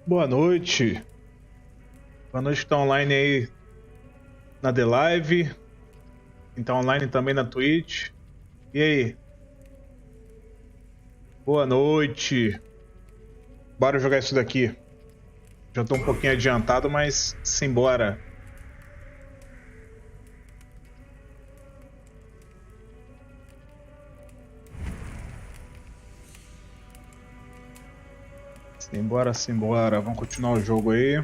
Boa noite. Boa noite que tá online aí na The Live. Quem tá online também na Twitch. E aí? Boa noite. Bora jogar isso daqui. Já tô um pouquinho adiantado, mas simbora. Simbora, simbora. Vamos continuar o jogo aí.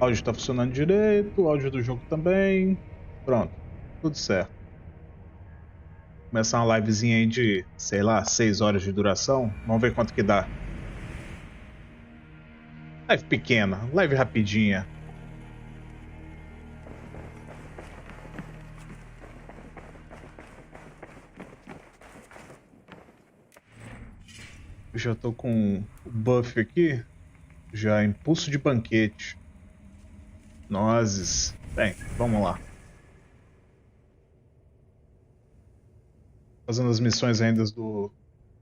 O áudio tá funcionando direito, o áudio do jogo também. Pronto, tudo certo. Começar uma livezinha aí de, sei lá, 6 horas de duração. Vamos ver quanto que dá. Live pequena, live rapidinha. Eu já tô com o buff aqui. Já impulso de banquete. Nozes. Bem, vamos lá. Fazendo as missões ainda do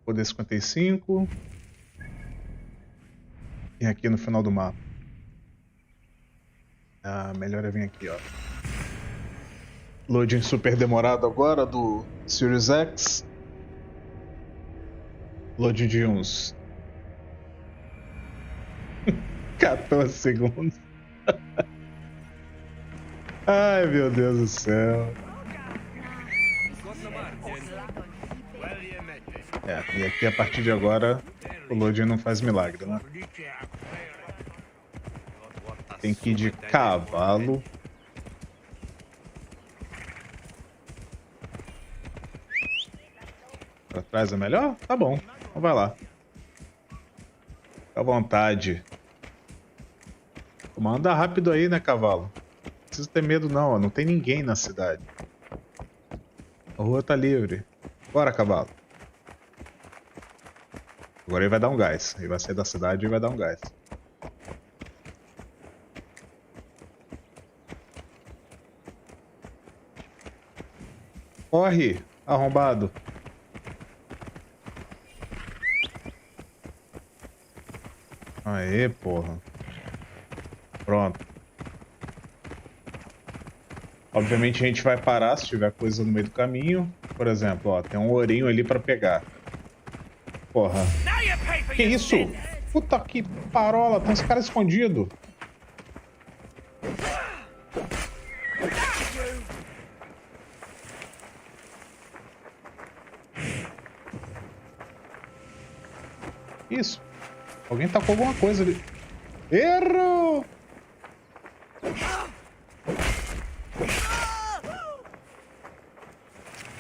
Poder 55. E aqui no final do mapa. Ah, melhor é vir aqui, ó. Loading super demorado agora do Series X. Loading de uns 14 segundos. Ai, meu Deus do céu. É, e aqui a partir de agora o loading não faz milagre, né? Tem que ir de cavalo. Pra trás é melhor? Tá bom. Então vai lá. Fica à vontade. Anda rápido aí, né, cavalo? Não precisa ter medo não, ó. Não tem ninguém na cidade. A rua tá livre. Bora, cavalo. Agora ele vai dar um gás. Ele vai sair da cidade e vai dar um gás. Corre, arrombado. Aê, porra. Pronto. Obviamente a gente vai parar se tiver coisa no meio do caminho. Por exemplo, ó, tem um ourinho ali pra pegar. Porra. Que isso? Puta que parola, tem uns caras escondidos. Isso. Alguém tacou alguma coisa ali. Erro!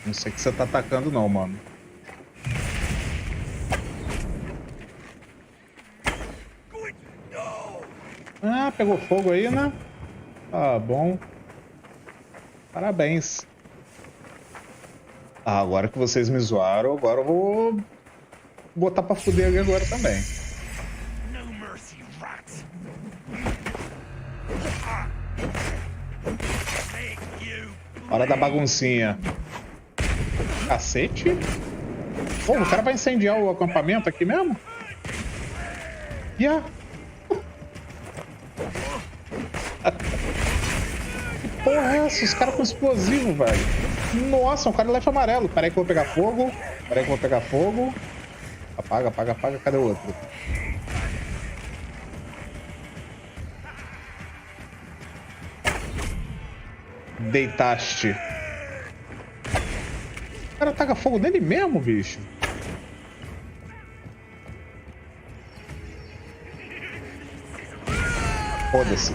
Não sei o que você tá atacando não, mano. Ah, pegou fogo aí, né? Tá bom. Parabéns. Ah, agora que vocês me zoaram, agora eu vou botar pra fuder ali agora também. Hora da baguncinha. Cacete? Pô, o cara vai incendiar o acampamento aqui mesmo? Yeah. Que porra é essa? Os caras com explosivo, velho. Nossa, um cara leva amarelo. Peraí que eu vou pegar fogo. Peraí que eu vou pegar fogo. Apaga, apaga, apaga. Cadê o outro? Deitaste. O cara taca fogo nele mesmo, bicho. Foda-se.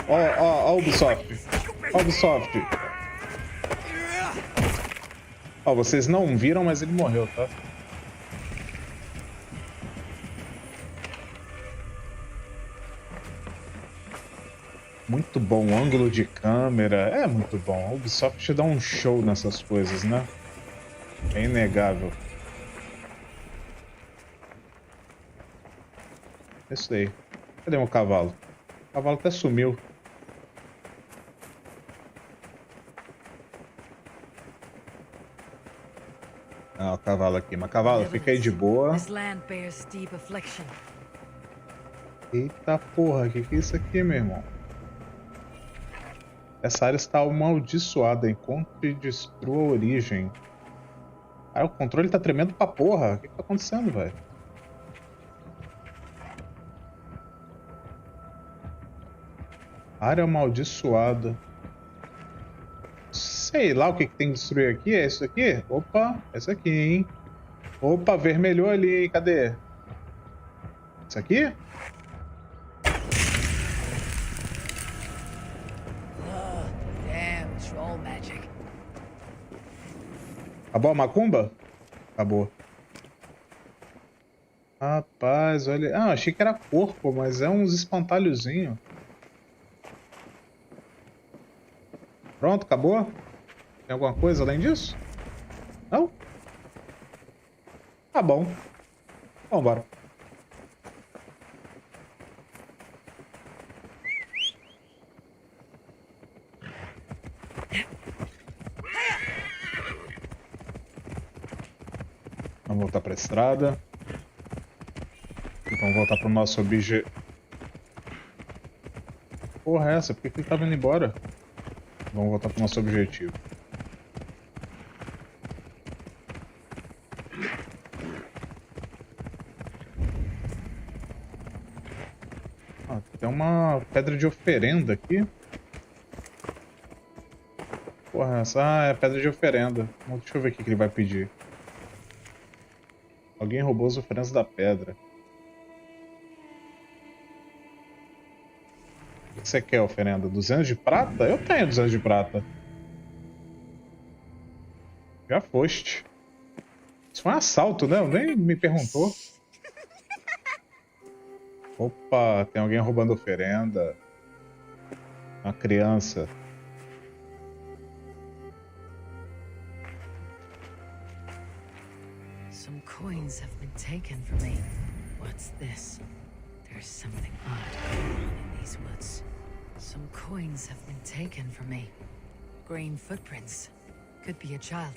Ó, Ubisoft. Ubisoft. Ó, vocês não viram, mas ele morreu, tá? Muito bom, ângulo de câmera. É muito bom. A Ubisoft dá um show nessas coisas, né? É inegável. É isso daí. Cadê meu cavalo? O cavalo até sumiu. Ah, o cavalo aqui. Mas cavalo, fica aí de boa. Eita porra, que é isso aqui, meu irmão? Essa área está amaldiçoada. Encontre e destrua a origem. Ah, o controle tá tremendo pra porra. O que tá acontecendo, velho? Área amaldiçoada. Sei lá o que tem que destruir aqui. É isso aqui? Opa, é isso aqui, hein? Opa, vermelhou ali, hein? Cadê? Isso aqui? Acabou a macumba? Acabou. Rapaz, olha. Ah, achei que era corpo, mas é uns espantalhozinhos. Pronto, acabou? Tem alguma coisa além disso? Não? Tá bom. Vambora. Vamos voltar pra estrada. Vamos voltar pro nosso objeto. Porra, é essa? Por que ele tava indo embora? Vamos voltar pro nosso objetivo. Ah, tem uma pedra de oferenda aqui. Porra, essa é pedra de oferenda. Deixa eu ver o que ele vai pedir. Alguém roubou as oferendas da pedra. O que você quer, oferenda? 200 de prata? Eu tenho 200 de prata. Já foste. Isso foi um assalto, né? Nem me perguntou. Opa, tem alguém roubando oferenda. Uma criança. Some coins have been taken from me. What's this? There's something odd going on in these woods. Some coins have been taken from me. Green footprints. Could be a child.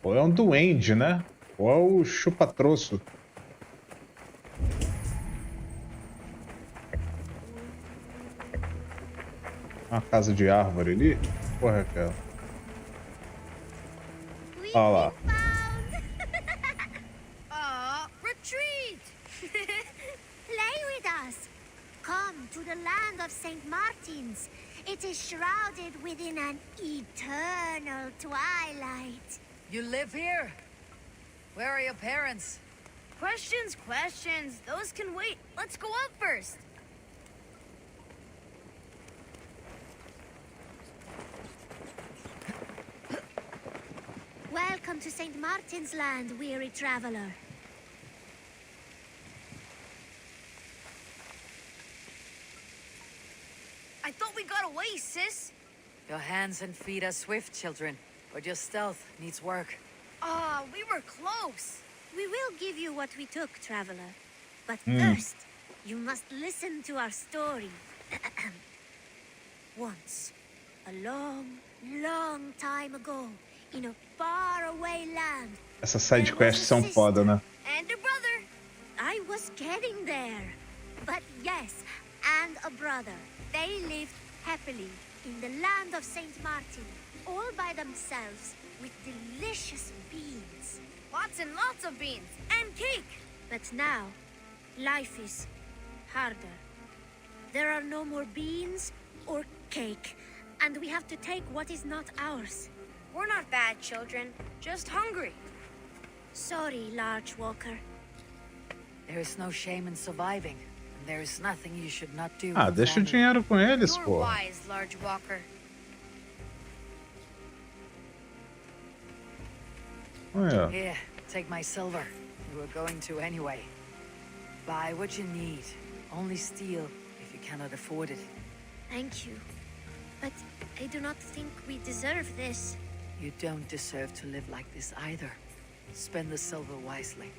Ou é um duende, né? Ou é o chupa-troço. Uma casa de árvore ali? Porra, é aquela. Olha lá. Aw, retreat! Play with us. Come to the land of St. Martin's. It is shrouded within an eternal twilight. You live here? Where are your parents? Questions. Those can wait. Let's go up first. Welcome to St. Martin's land, weary traveler. I thought we got away, sis. Your hands and feet are swift, children. But your stealth needs work. Ah, we were close. We will give you what we took, traveler. But first, you must listen to our story. Once, a long, long time ago, in a faraway land, Essas side quests são foda, né? and a brother. I was getting there. But yes, and a brother. They lived happily in the land of St. Martin, all by themselves, with delicious beans. Lots and lots of beans. And cake. But now, life is harder. There are no more beans or cake, and we have to take what is not ours. We're not bad children, just hungry. Sorry, Large Walker. There is no shame in surviving. And there is nothing you should not do. Ah, with deixa o family. dinheiro com eles, You're pô. wise, Large Walker. Olha. Here, take my silver. You were going to anyway. Buy what you need. Only steal if you cannot afford it. Thank you. But I do not think we deserve this. You don't deserve to live like this either. Spend the silver wisely.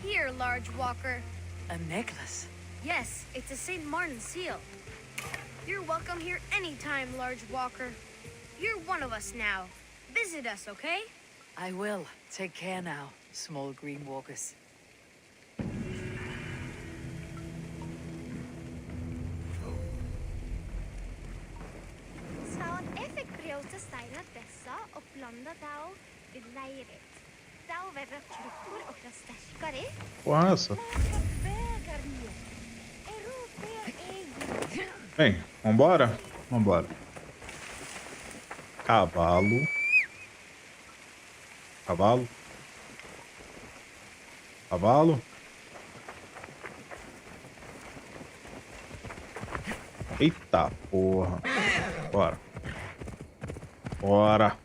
Here, Large Walker. A necklace? Yes, it's a St. Martin seal. You're welcome here anytime, large walker. You're one of us now. Visit us, okay? I will. Take care now, small green walkers. Staan effek brølte steiner dessa och blanda då vid leiret. Då väver kluckor och stäskare. Porra, essa. Bem, vambora? Vambora. Cavalo. Cavalo. Cavalo. Eita porra. Bora. Bora.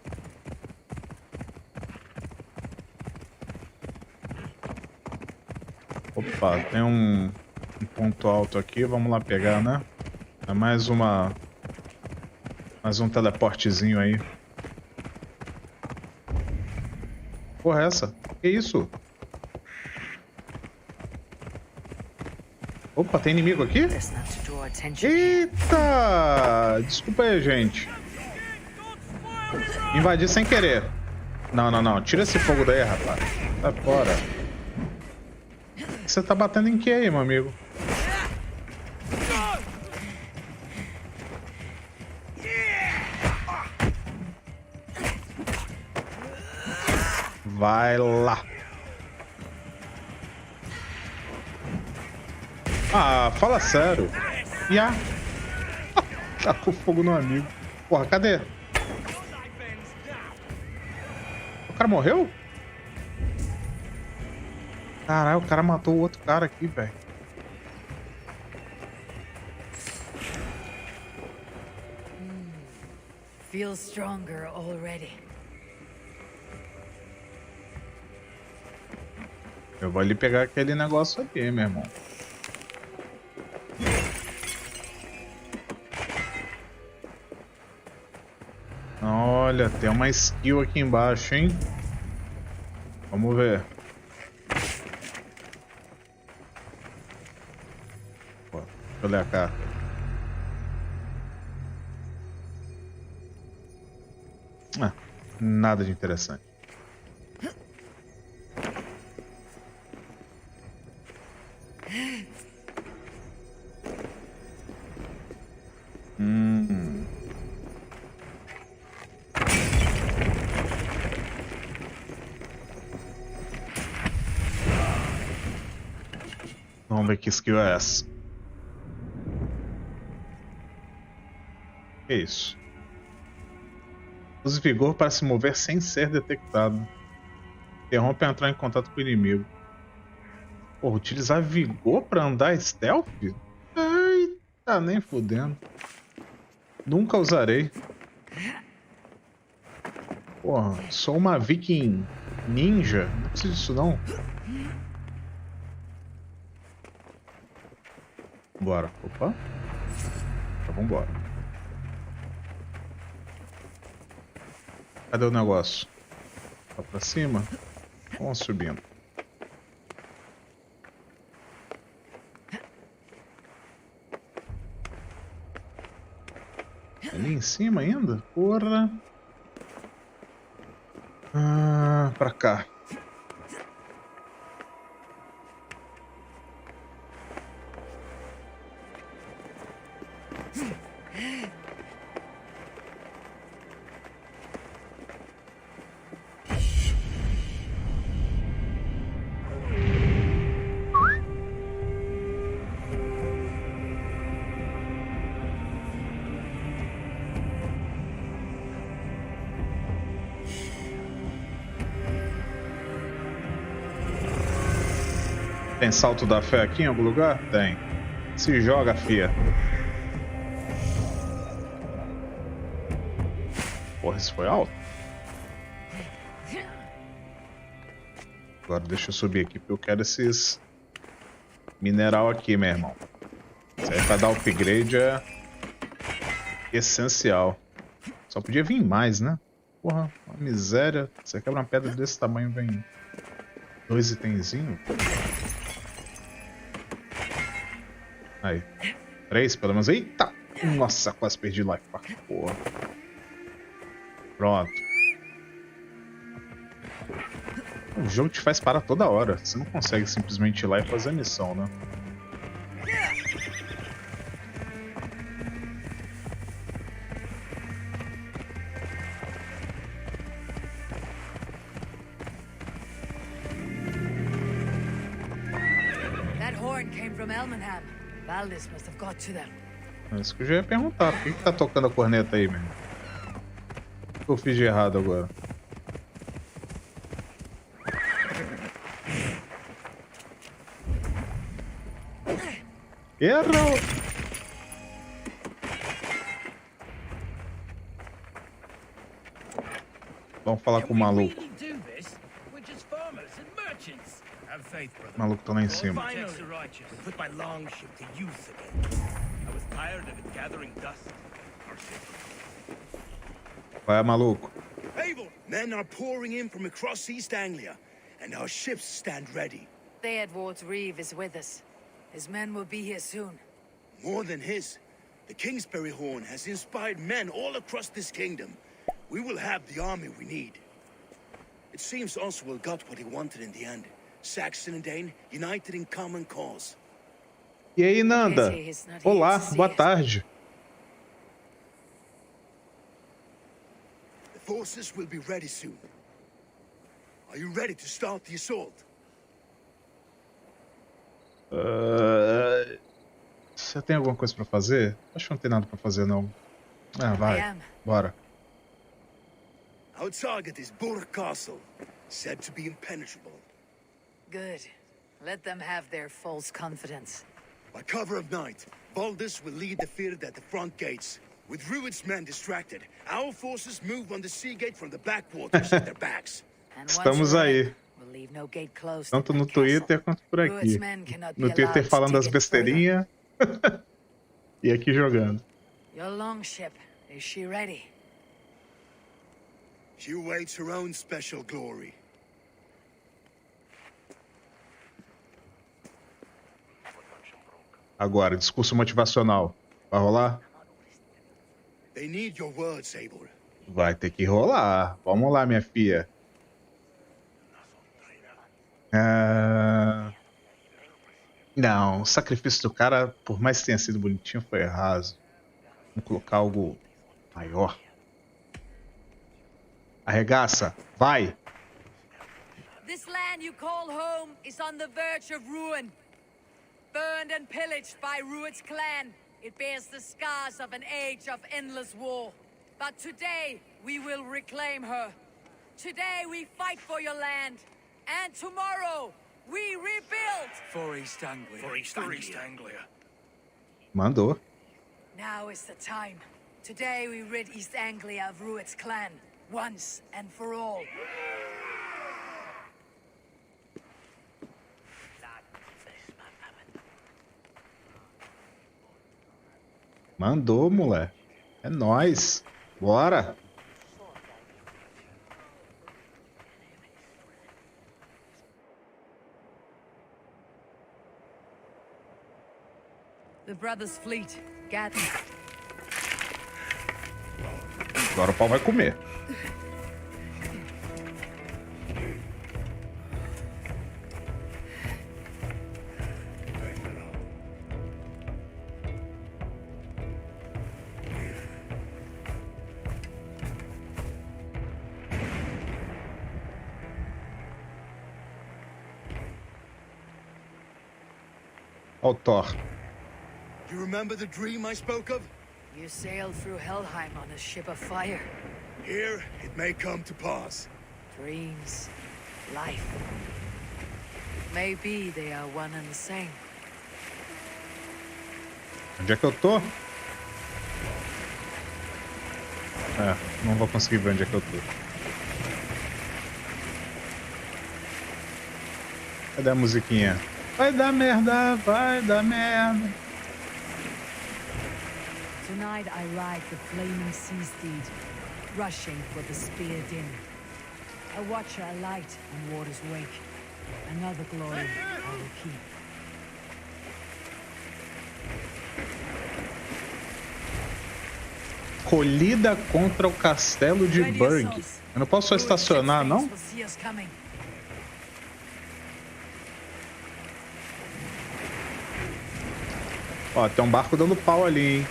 Opa, tem um ponto alto aqui. Vamos lá pegar, né? É mais uma... Mais um teleportezinho aí. Porra, é essa? Que isso? Opa, tem inimigo aqui? Eita! Desculpa aí, gente. Invadi sem querer. Não, não, não. Tira esse fogo daí, rapaz. Sai fora. Você tá batendo em que aí, meu amigo? Vai lá. Ah, fala sério. Tacou fogo no amigo. Porra, cadê? O cara morreu? Caralho, o cara matou o outro cara aqui, velho. Feel stronger already. Eu vou ali pegar aquele negócio ali, meu irmão. Olha, tem uma skill aqui embaixo, hein? Vamos ver. Pô, deixa eu ler a carta. Ah, nada de interessante. Vamos ver que skill é essa. Que isso? Use vigor para se mover sem ser detectado. Interrompe ao entrar em contato com o inimigo. Porra, utilizar vigor para andar stealth? Eita, nem fudendo. Nunca usarei. Porra, sou uma viking ninja. Não preciso disso não. Bora. Opa. Então vambora. Cadê o negócio? Tá pra cima? Vamos subindo. Ali em cima ainda? Porra. Ah, pra cá. Tem salto da fé aqui em algum lugar? Tem. Se joga, fia. Porra, isso foi alto. Agora deixa eu subir aqui porque eu quero esses mineral aqui, meu irmão. Isso aí pra dar upgrade é essencial. Só podia vir mais, né? Porra, uma miséria. Você quebra uma pedra desse tamanho, vem 2 itenzinhos. Aí. 3 pelo menos. Eita! Nossa, quase perdi life. Porra. Pronto. O jogo te faz parar toda hora. Você não consegue simplesmente ir lá e fazer a missão, né? That horn came from Elmenham. Valdis must have got to them. É isso que eu já ia perguntar. Por que tá tocando a corneta aí, mesmo? O que eu fiz de errado agora? Errou! Vamos falar com o maluco. O maluco tá lá em cima. Vai, maluco. Men are pouring in from across East Anglia, and our ships stand ready. Theodward's Reeve is with us. His men will be here soon. More than his, the Kingsbury Horn has inspired men all across this kingdom. We will have the army we need. It seems Oswald got what he wanted in the end. Saxon and Dane united in common cause. E aí, Nanda? Olá, boa tarde. The forces will be ready soon. Are you ready to start the assault? Você tem alguma coisa pra fazer? Acho que não tem nada pra fazer, não. Ah, vai. Bora. Our target is Burg Castle, said to be impenetrable. Good. Let them have their false confidence. By cover of night, Valdis will lead the field at the front gates. With Rued's men distracted, our forces move on the sea gate from the backwaters at their backs. Estamos aí. Tanto no Twitter quanto por aqui. No Twitter falando as besteirinhas e aqui jogando. Your longship, is she ready? She awaits her own special glory. Agora, discurso motivacional. Vai rolar? They need your words, Eivor. Vai ter que rolar. Vamos lá, minha filha. Não, o sacrifício do cara, por mais que tenha sido bonitinho, foi raso. Vamos colocar algo maior. Arregaça, vai! This land you call home is on the verge of ruin. Burned and pillaged by Rued's clan, it bears the scars of an age of endless war. But today, we will reclaim her. Today, we fight for your land. And tomorrow, we rebuild! For East Anglia. For East Anglia. Mandou. Now is the time. Today, we rid East Anglia of Rued's clan. Once and for all. Mandou, moleque. É nóis. Bora. The brothers' fleet, gather. Agora o pau vai comer. Ó o Thor. You remember the dream I spoke of? You sailed through Helheim on a ship of fire. Here, it may come to pass. Dreams, life. Maybe they are one and the same. Onde é que eu tô? Não vou conseguir ver onde é que eu tô. Cadê a musiquinha? Vai dar merda, vai dar merda. Tonight I ride the flaming sea steed, rushing for the spear din. A watcher alight on water's wake. Another glory I will keep. Escolhida contra o castelo de Burg. Eu não posso só estacionar, não? Ó, tem um barco dando pau ali, hein?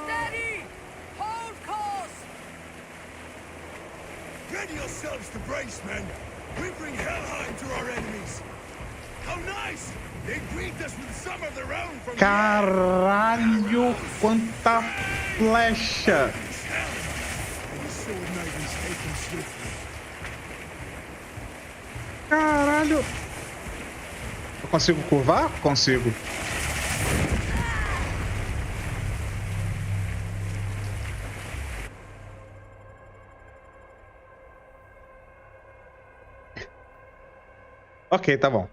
Steady! Hold course! Ready yourselves to brace, men. We bring Helheim to our enemies. How nice! They greet us with some of their own from Caralho, quanta flecha! Caralho! Eu consigo curvar? Consigo. Ok, tá bom.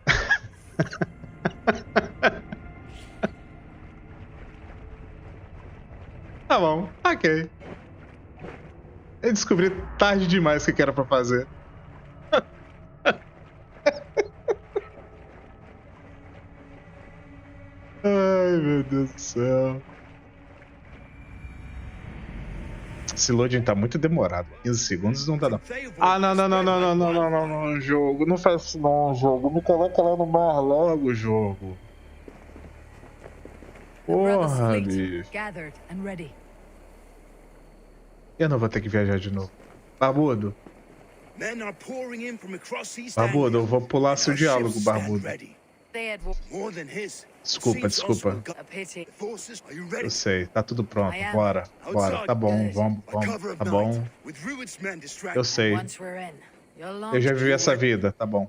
Tá bom, ok. Eu descobri tarde demais o que era pra fazer. Ai, meu Deus do céu. Esse loading tá muito demorado. 15 segundos não dá não. Ah, não, jogo. Não faz isso não, jogo. Me coloca lá no mar logo, jogo. Porra, bicho. Eu não vou ter que viajar de novo. Barbudo. Barbudo, eu vou pular seu diálogo, Barbudo. Desculpa. Eu sei, tá tudo pronto. Bora. Tá bom, vamos. Tá bom. Eu sei. Eu já vivi essa vida, tá bom.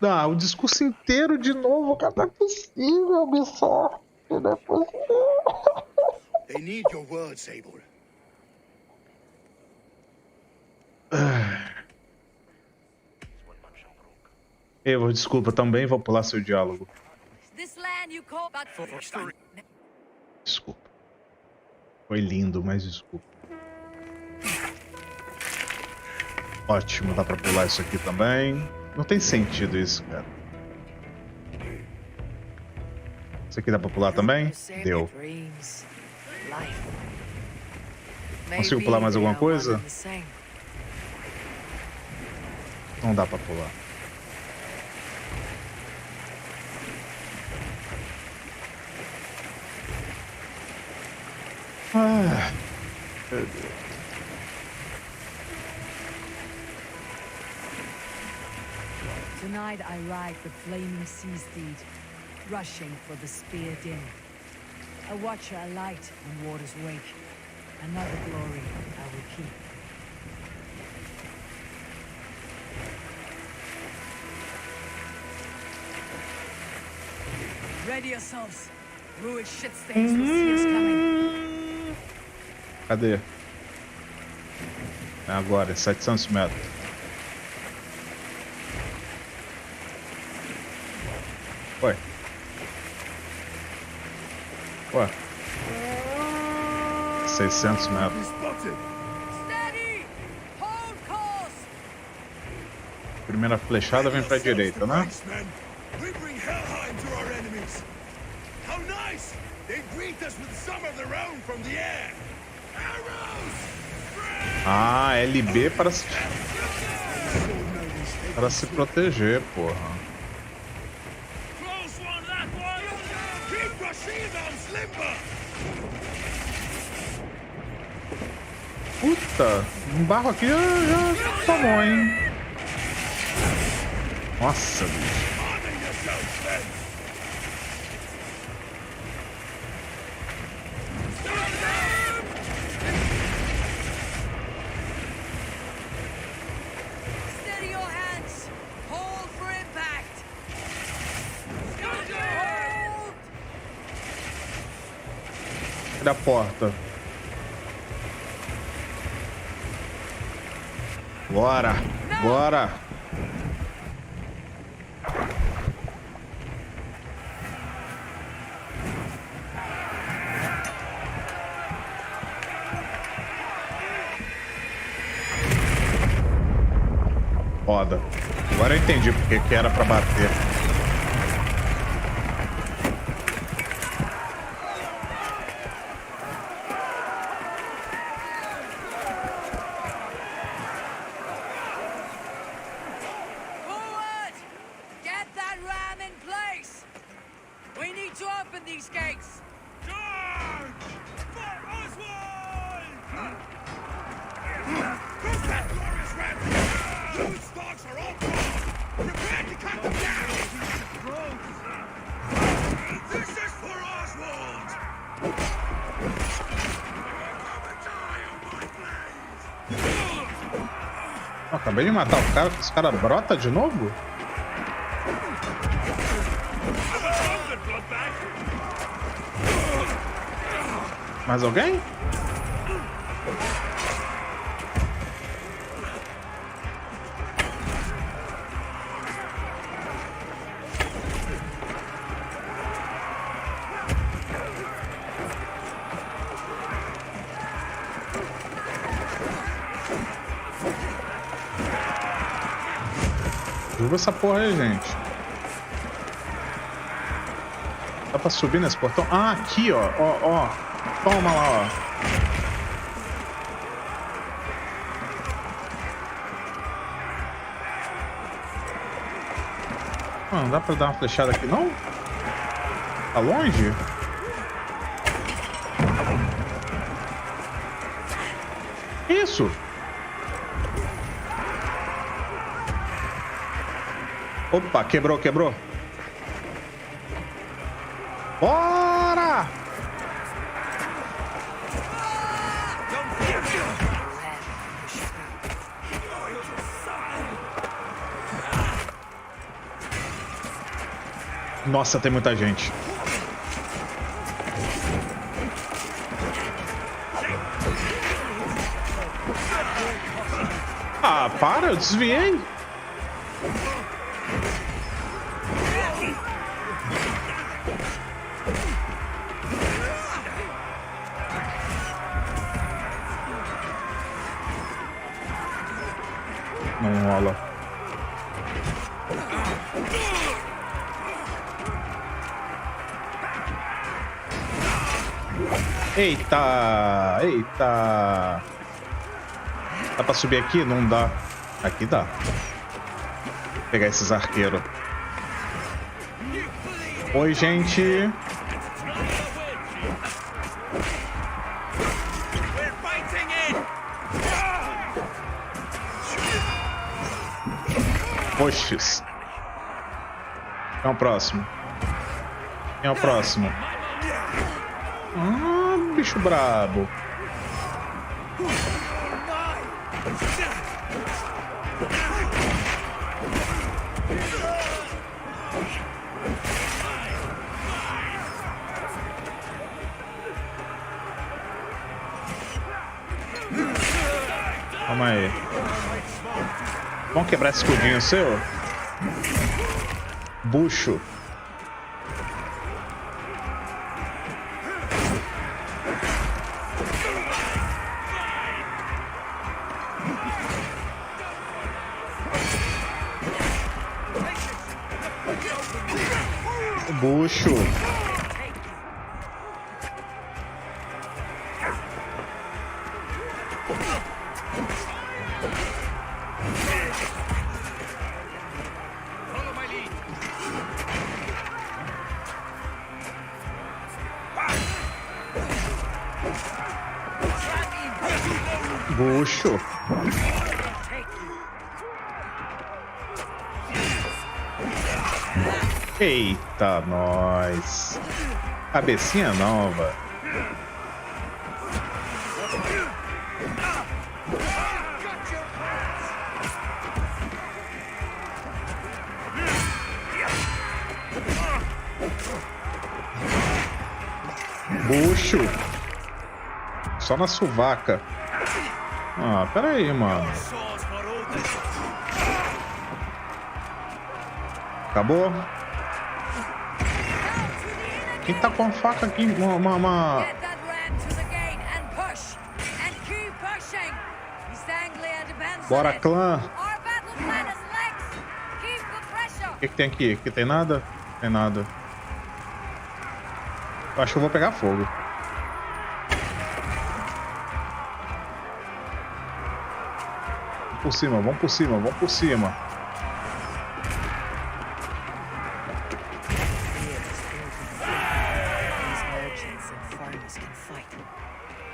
Ah, o discurso inteiro de novo, cara. Não é possível, Ubisoft. Não é possível. They need your words, Abel. Eu, desculpa, também vou pular seu diálogo. Desculpa. Foi lindo, mas desculpa. Ótimo, dá pra pular isso aqui também. Não tem sentido isso, cara. Isso aqui dá pra pular também? Deu. Consigo pular mais alguma coisa? Não dá pra pular. Ah, meu Deus. Tonight I ride the flaming sea steed, rushing for the spear din. A watcher alight on water's wake. Another glory I will keep. Ready yourselves. Ruined shit stains will see us coming. Cadê? É agora, 700 metros. Ué. 600 metros. Primeira flechada vem pra direita, né? Ah, LB para se proteger, porra. Puta, um barro aqui já tomou, hein? Nossa, bicho. Da porta. Bora! foda. Agora eu entendi porque que era pra bater. Forward! Get that ram in place! We need to open these gates! Charge! For Oswald! Who's that glorious ram? Those dogs are all gone! Prepare to cut them down! This is for Oswald! Acabei de matar o cara, esse cara brota de novo? Mais alguém? Derruba essa porra aí, gente. Dá pra subir nesse portão? Ah, aqui, ó. Ó. Toma lá, ó. Não dá pra dar uma flechada aqui, não? Tá longe? Que isso? Opa, quebrou. Bora! Nossa, tem muita gente. Ah, para, eu desviei. Não rola. Eita! Dá pra subir aqui? Não dá. Aqui dá. Vou pegar esses arqueiros. Oi, gente. Oxis. Quem é o próximo? Ah, bicho brabo. Calma aí. Vamos quebrar esse escudinho seu? Bucho. Bucho. Bucho. Eita, nós. Cabecinha nova. Bucho. Só na suvaca. Ah, pera aí, mano. Acabou? Quem tá com a faca aqui? Uma... Bora, clã. que tem aqui? Aqui tem nada? Não tem nada. Eu acho que eu vou pegar fogo. Vamos por cima, vamos por cima, vamos por cima.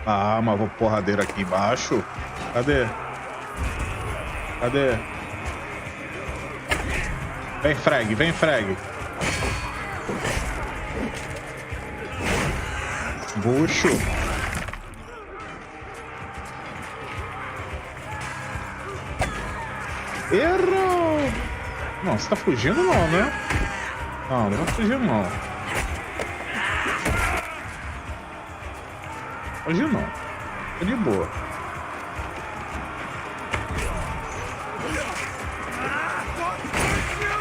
Ah, mas vou porradeiro aqui embaixo. Cadê? Cadê? Vem, frag, vem, frag. Bucho. Errou! Não, você tá fugindo não, né? Não, não vai fugir não. Fugir não. Tô de boa.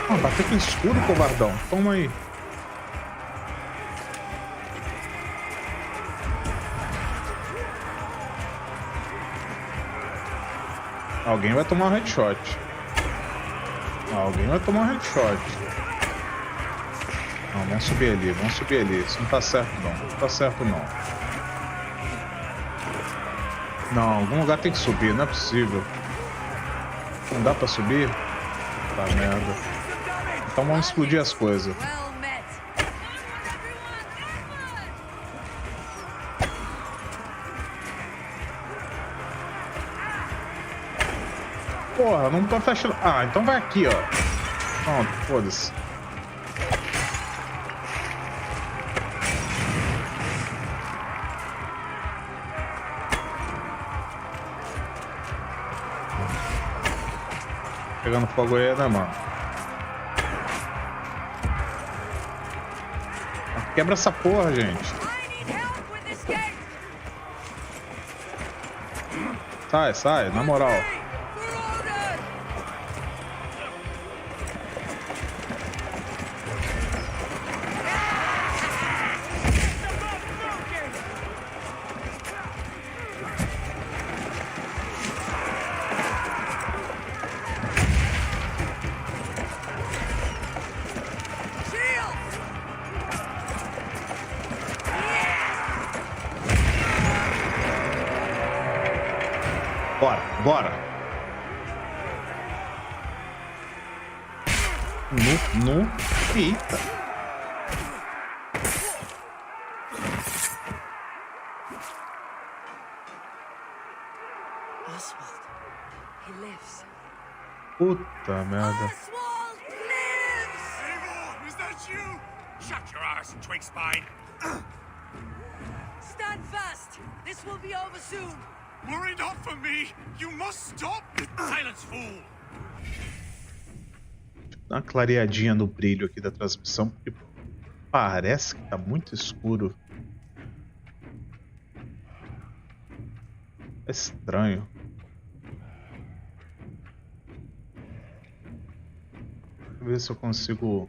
Ah, bateu com escuro, covardão. Toma aí. Alguém vai tomar um headshot. Alguém vai tomar um headshot. Não, vamos subir ali, vamos subir ali. Isso não tá certo não, não tá certo não. Não, algum lugar tem que subir, não é possível. Não dá pra subir? Tá merda. Então vamos explodir as coisas. Porra, não tô fechando. Ah, então vai aqui, ó. Pronto, foda-se. Pegando fogo aí, né, mano? Quebra essa porra, gente. Sai, sai, na moral. Bora, bora. No. Eita. Oswald, he lives. Puta merda. Oswald lives! Eivor, is that you? Shut your ass, twig spine. Stand fast! This will be over soon! Worry not for me. You must stop. Silence, fool. Dá uma clareadinha no brilho aqui da transmissão, porque parece que tá muito escuro. É estranho. Deixa eu ver se eu consigo...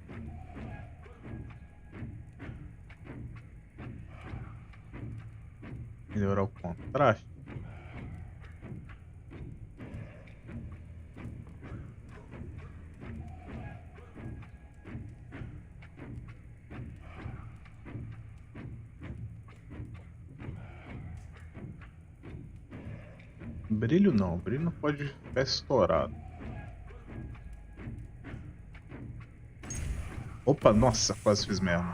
melhorar o contraste. Brilho não, brilho não pode ficar estourado. Opa, nossa, quase fiz merda.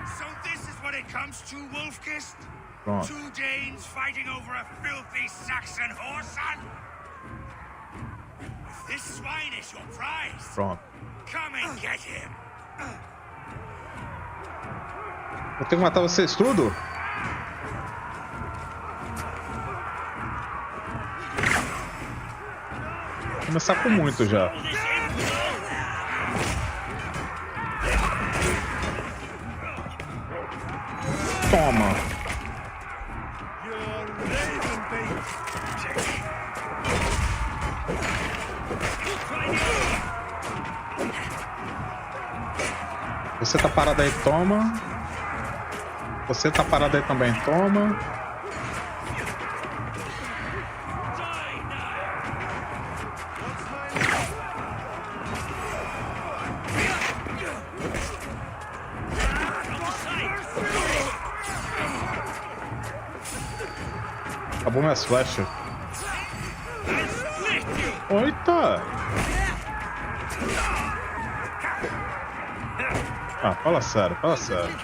So this is what it comes to, Wolfkist? Pronto. Two Danes fighting over a filthy Saxon whoreson? If this swine is your prize, Pronto. come and get him. Eu tenho que matar vocês tudo? Vou começar com muito já. Toma. Você tá parado aí, toma. Você tá parado aí também, toma. acabou minhas flechas. Eita! Ah, fala sério, fala sério.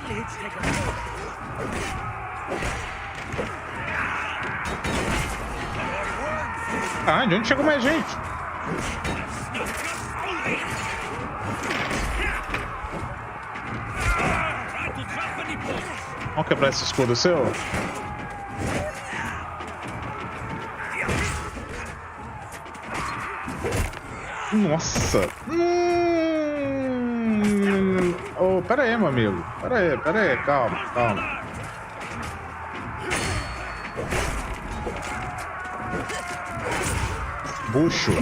Ah, de onde chegou mais gente? Vamos quebrar esse escudo seu? Nossa! Oh, pera aí, meu amigo. Pera aí, calma, calma. Bucho.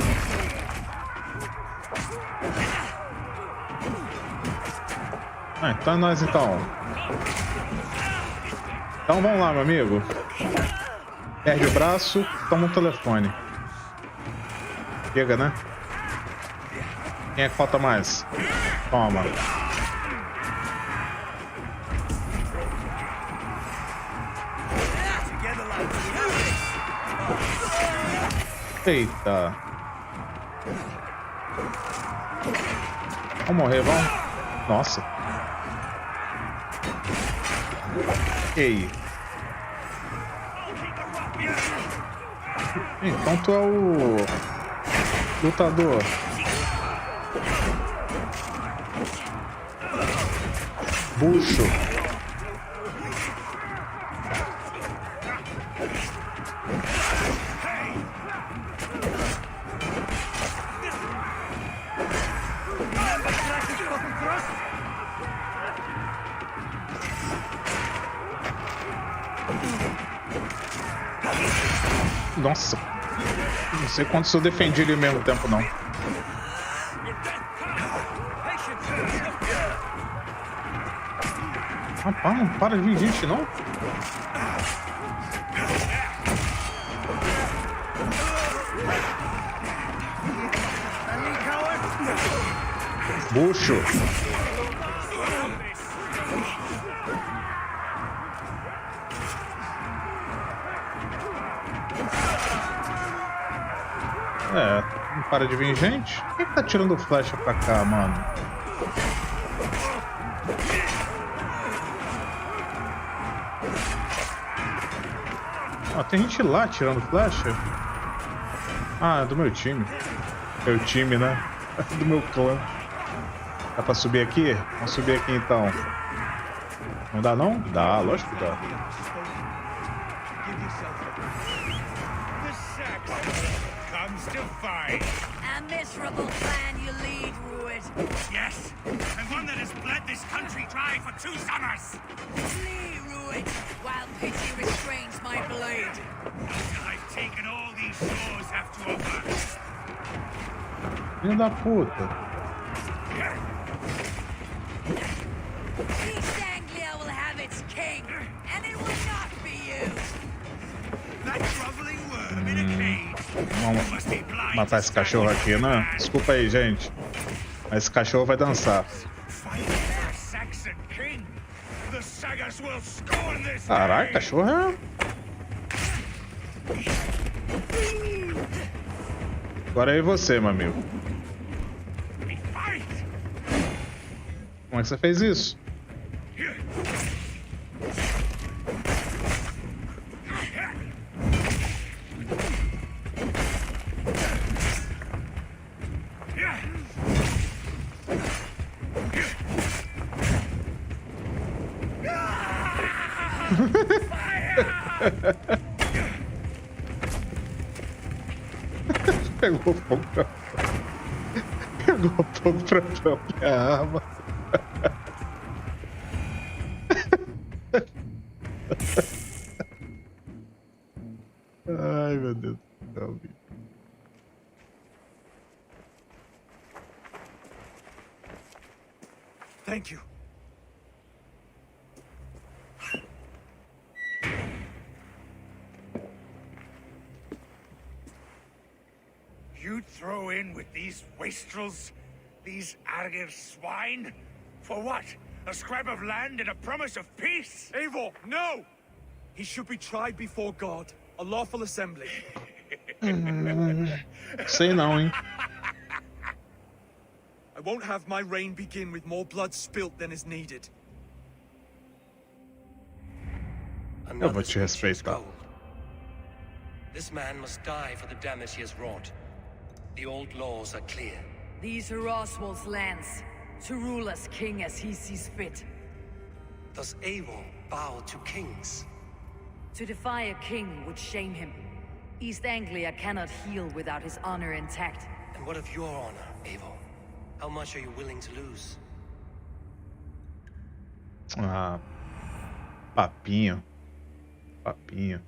Ah, então é nós então. Então vamos lá, meu amigo. Perde o braço, toma um telefone. Chega, né? Quem é que falta mais? Toma. Eita. Vamos morrer, vamos. Nossa. Ei. Então tu é o lutador. Bucho. Nossa. Não sei quantos eu defendi ele ao mesmo tempo, não. Rapaz, não para de vir gente, não? Bucho. É, não para de vir gente? Quem que tá tirando flecha pra cá, mano? Ó, tem gente lá tirando flecha? Ah, é do meu time. Meu time, né? Do meu clã. Dá pra subir aqui? Vamos subir aqui então. Não dá não? Dá, lógico que dá. A miserable plan you lead, Rued. Yes, and one that has bled this country dry for 2 summers. Flee, Rued, while pity restrains my blade. Until I've taken all these shores have to offer. Filho da puta. East Anglia will have its king, and it will not be you. That groveling worm in a cage. Vamos Must be blind matar esse cachorro aqui, né? Desculpa aí, gente. Mas esse cachorro vai dançar. Fight their Saxon king. The Sagas will scorn this. Caralho, cachorro é... Agora é você, meu amigo. We fight. Como é que você fez isso? Pegou fogo pra... Pegou fogo pra própria arma. Ai, meu Deus do céu, bicho. Thank you. You'd throw in with these wastrels? These Argir swine? For what? A scrap of land and a promise of peace? Eivor, no! He should be tried before God. A lawful assembly. Sei não, hein? I won't have my reign begin with more blood spilt than is needed. Eu vou te respeitar. This man must die for the damage he has wrought. The old laws are clear. These are Oswald's lands, to rule as king as he sees fit. Does Eivor bow to kings? To defy a king would shame him. East Anglia cannot heal without his honor intact. And what of your honor, Eivor? How much are you willing to lose? Ah, papinho. Papinho.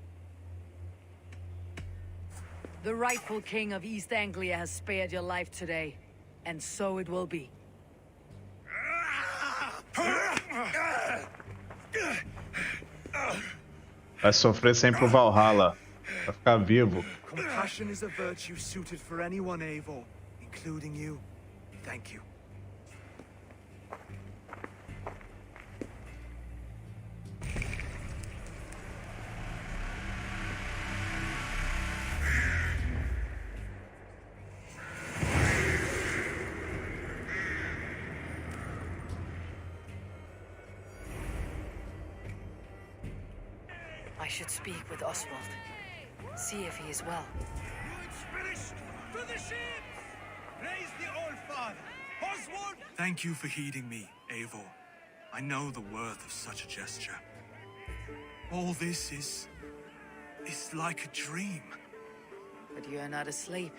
The rightful king of East Anglia has spared your life today, and so it will be. Vai sofrer sempre o Valhalla. Vai ficar vivo. Compassion is a virtue suited for anyone, Eivor, including you. Thank you. I should speak with Oswald. See if he is well. It's finished! To the ships! Praise the Old Father! Oswald! Thank you for heeding me, Eivor. I know the worth of such a gesture. All this is like a dream. But you are not asleep.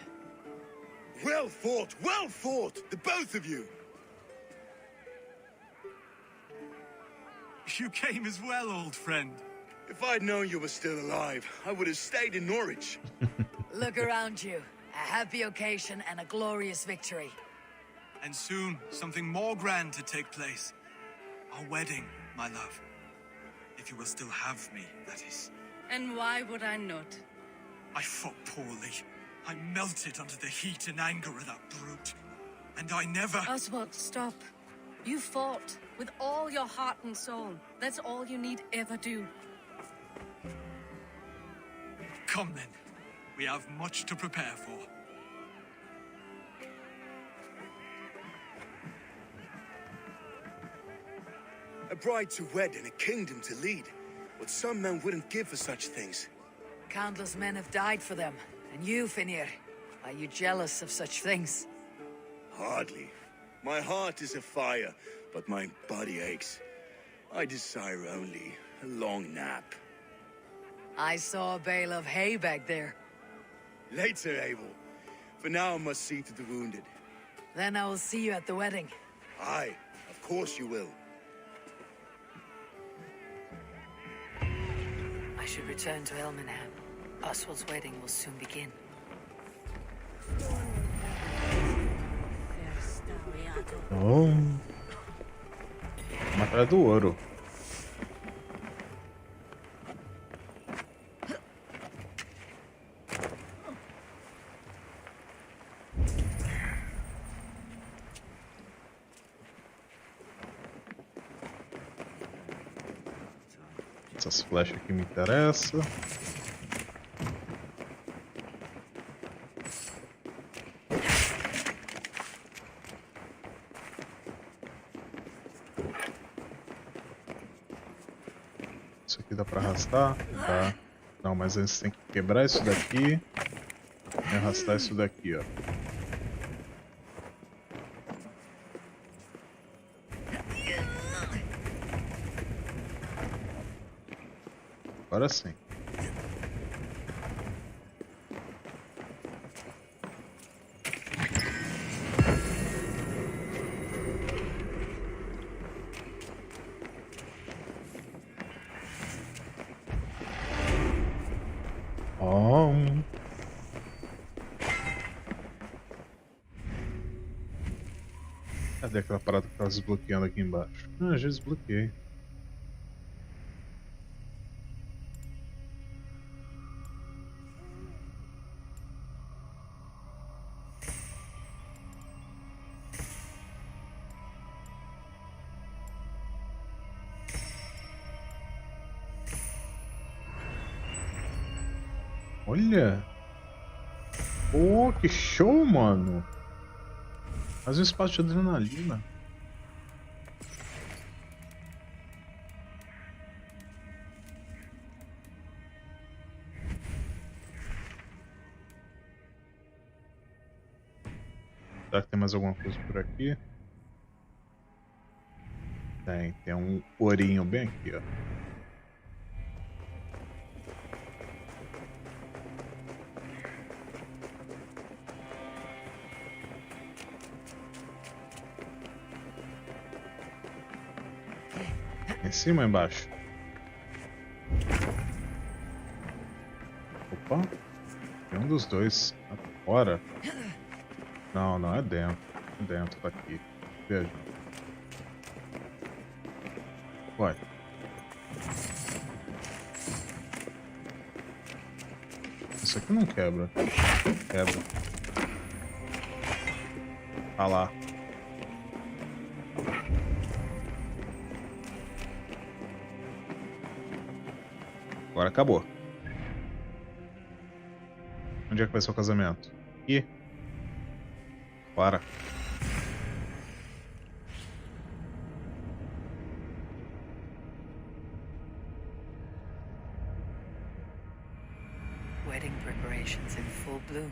Well fought, the both of you. You came as well, old friend. If I'd known you were still alive, I would have stayed in Norwich. Look around you. A happy occasion and a glorious victory. And soon, something more grand to take place. Our wedding, my love. If you will still have me, that is. And why would I not? I fought poorly. I melted under the heat and anger of that brute. And I never... Oswald, stop. You fought with all your heart and soul. That's all you need ever do. Come then. We have much to prepare for. A bride to wed and a kingdom to lead. What some men wouldn't give for such things. Countless men have died for them. And you, Finir, are you jealous of such things? Hardly. My heart is afire, but my body aches. I desire only a long nap. I saw a bale of hay back there. Later, Abel. For now, I must see to the wounded. Then I will see you at the wedding. Aye, of course you will. I should return to Elmenham. Oswald's wedding will soon begin. Oh. Uma atrás do ouro. Essas flechas aqui me interessam. Isso aqui dá pra arrastar? Dá. Não, mas antes tem que quebrar isso daqui e arrastar isso daqui, ó. Agora sim. Oh. Cadê aquela parada que tava desbloqueando aqui embaixo? Ah, já desbloqueei. Olha! Pô, que show, mano! Mais um espaço de adrenalina. Será que tem mais alguma coisa por aqui? Tem um ourinho bem aqui, ó. Em cima ou embaixo? Opa! Tem um dos dois. Fora? Não, não é dentro. É dentro daqui. Veja. Ué. Isso aqui não quebra. Quebra. Ah lá. Agora acabou. Onde é que vai ser o casamento? Ih. Para. Wedding preparations in full bloom.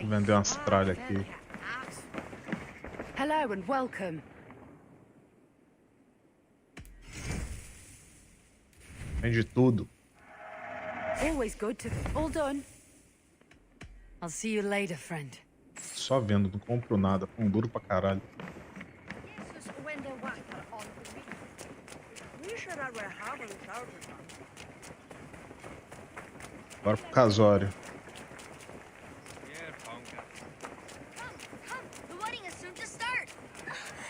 Vou vender umas tralhas aqui. Hello and welcome. Vende tudo. Always good to... All done. I'll see you later, friend. Só vendo, não compro nada. Pão duro pra caralho. Bora pro casório. The wedding is soon to start.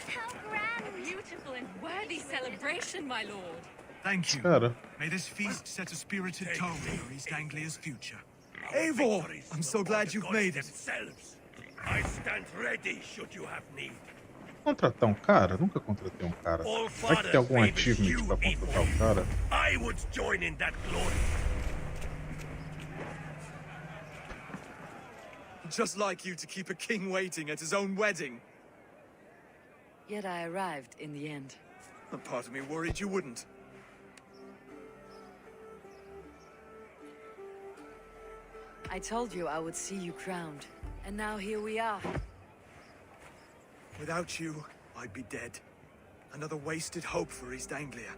How grand! Beautiful and worthy celebration, my lord. Thank you. Espera. May this feast set a spirited tone for East Anglia's future. Eivor, I'm so glad you've made it. I stand ready should you have need. Contratar um cara? Nunca contratei um cara. Será que tem algum achievement pra contratar o cara? I would join in that glory. Just like you to keep a king waiting at his own wedding. Yet I arrived in the end. A part of me worried you wouldn't. I told you I would see you crowned, and now here we are. Without you, I'd be dead. Another wasted hope for East Anglia.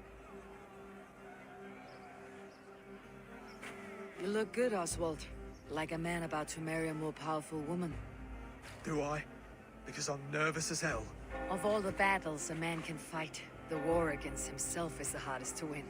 You look good, Oswald. Like a man about to marry a more powerful woman. Do I? Because I'm nervous as hell. Of all the battles a man can fight, the war against himself is the hardest to win.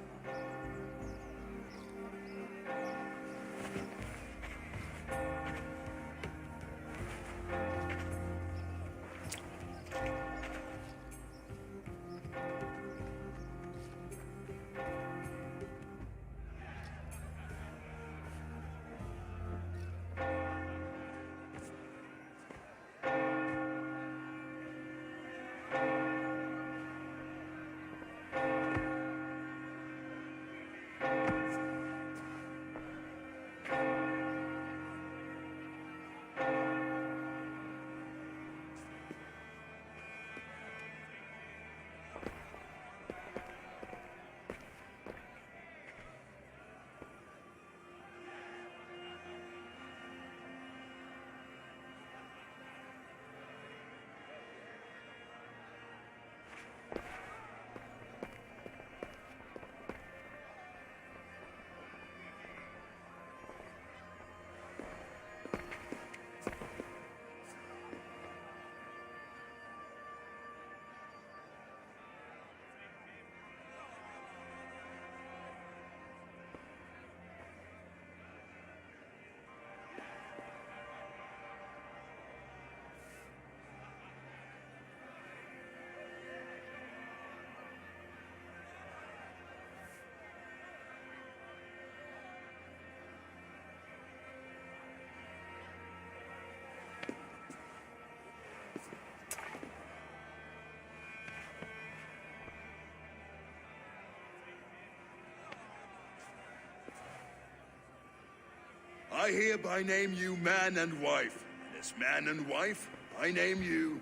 I hereby name you man and wife. And as man and wife, I name you...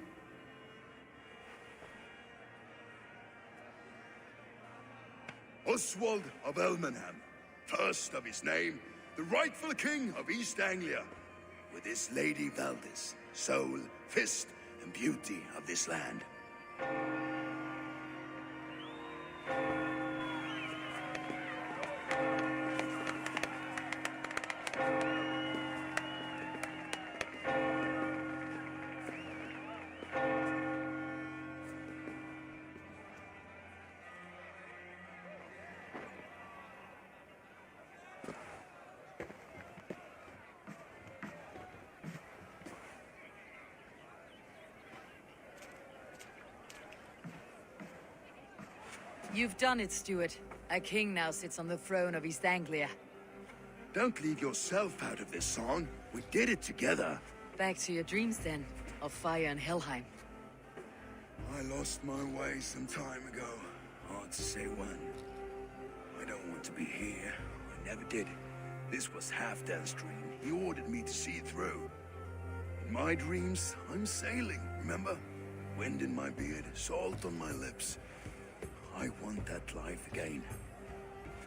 Oswald of Elmenham, first of his name, the rightful king of East Anglia, with his lady Valdis, soul, fist, and beauty of this land. You've done it, Stuart. A king now sits on the throne of East Anglia. Don't leave yourself out of this song. We did it together. Back to your dreams, then, of fire and Helheim. I lost my way some time ago. Hard to say when. I don't want to be here. I never did. This was Halfdan's dream. He ordered me to see it through. In my dreams, I'm sailing, remember? Wind in my beard, salt on my lips. I want that life again.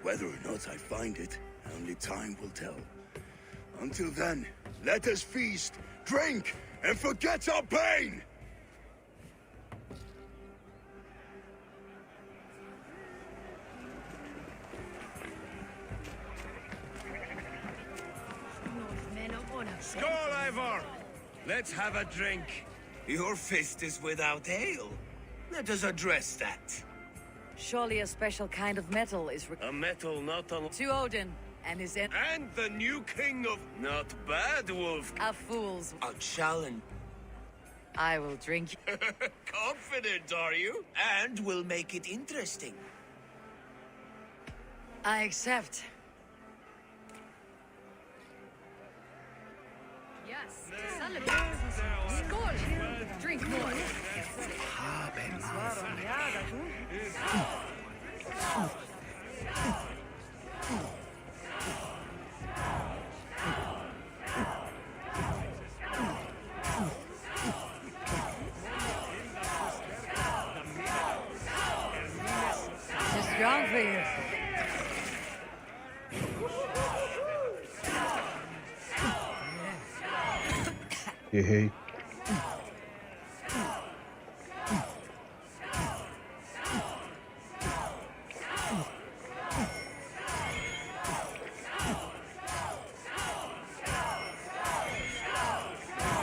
Whether or not I find it, only time will tell. Until then, let us feast, drink, and forget our pain! Skål, Eivor! Let's have a drink. Your fist is without ale. Let us address that. Surely a special kind of metal is A metal not on... to Odin and his And the new king of... Not bad, Wolf. a fool's. A challenge. I will drink. Confident, are you? And we'll make it interesting. I accept. Yes, to celebrate. Skål! Drink more. Too strong for you. Errei.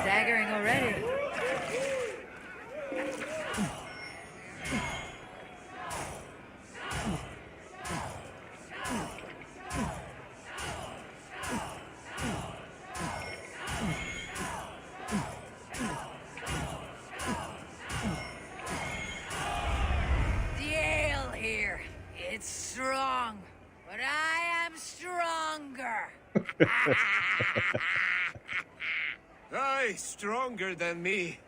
Staggering already. The ale here, it's strong, but I am stronger. Aye, stronger than me.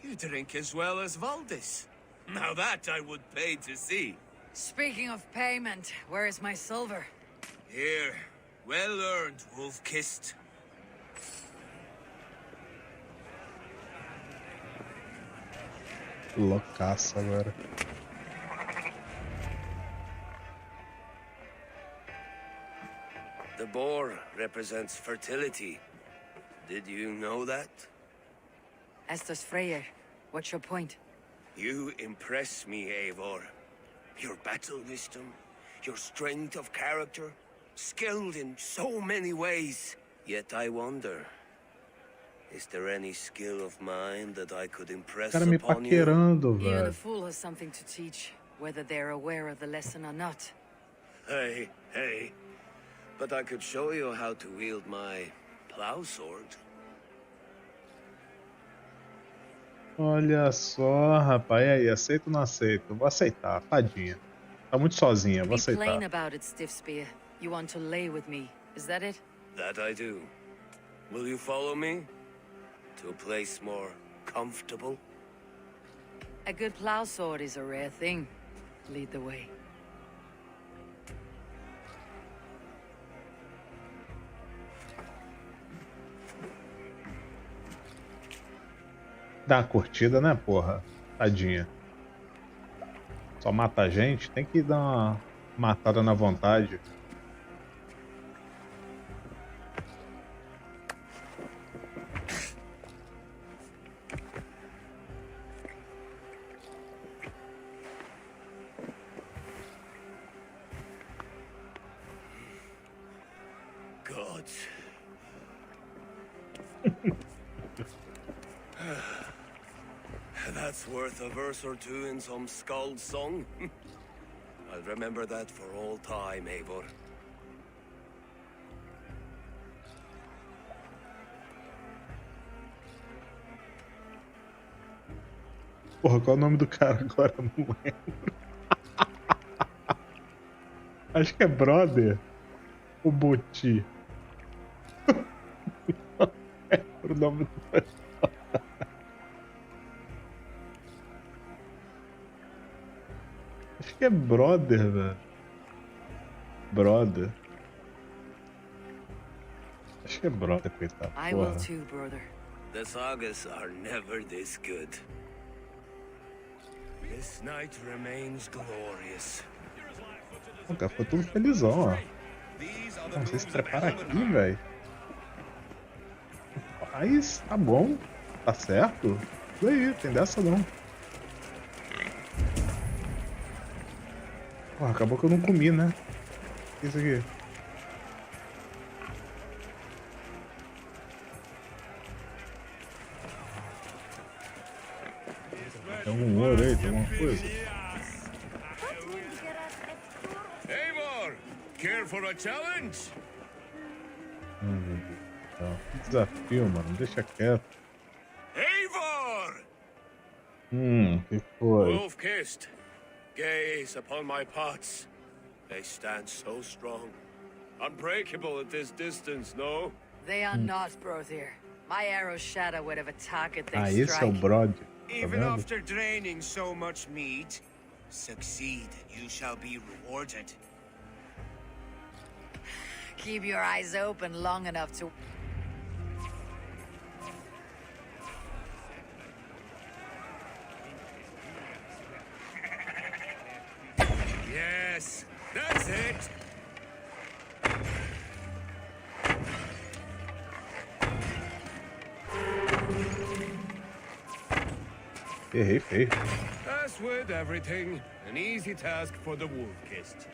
You drink as well as Valdis. Now that I would pay to see. Speaking of payment, where is my silver? Here, well earned, wolf-kissed. Loucaço agora. The boar represents fertility. Did you know that? Estes Freyr, what's your point? You impress me, Eivor. Your battle wisdom, your strength of character, skilled in so many ways. Yet I wonder, is there any skill of mine that I could impress Cara me upon you? paquerando, Even a velho. fool has something to teach, whether they're aware of the lesson or not. Hey, hey. But I could show you how to wield my plow sword. Olha só, rapaz. E aí, aceito ou não aceito? Vou aceitar, tadinha. Tá muito sozinha, vou Be plain aceitar. about it, Stiff Spear. You want to lay with me, is that it? That I do. Will you follow me? To a place more comfortable? A good plow sword is a rare thing. Lead the way. dar uma curtida, né, porra? Tadinha. Só mata a gente, tem que dar uma matada na vontade. Gods. That's worth a verse or two in some skald's song. I'll remember that for all time, Eivor. Porra, qual é o nome do cara agora? Eu não lembro. Acho que é Brother. O Boti. É o nome do personagem. Acho que é Brother, velho. Brother. Acho que é Brother, coitado. I will too, brother. The sagas are never this good. This night remains glorious. O cara ficou tudo felizão, ó. Não sei se prepara aqui, velho. Mas tá bom. Tá certo. Isso aí, tem dessa não. Pô, acabou que eu não comi, né? O que é isso aqui? Tem algum ouro aí? Tem alguma coisa? Eivor, care for a challenge? Meu Deus do céu. Que desafio, mano. Deixa quieto. Eivor! Que foi? Wolf-kissed. Gaze upon my pots. They stand so strong. Unbreakable at this distance, no? They are not, brother. My arrows shatter whatever target they Ah, esse é o strike. Brod. Tá Even vendo? after draining so much meat, succeed and you shall be rewarded. Keep your eyes open long enough to... Yes, that's it. Errei feio. As with everything, an easy task for the wolf-kissed.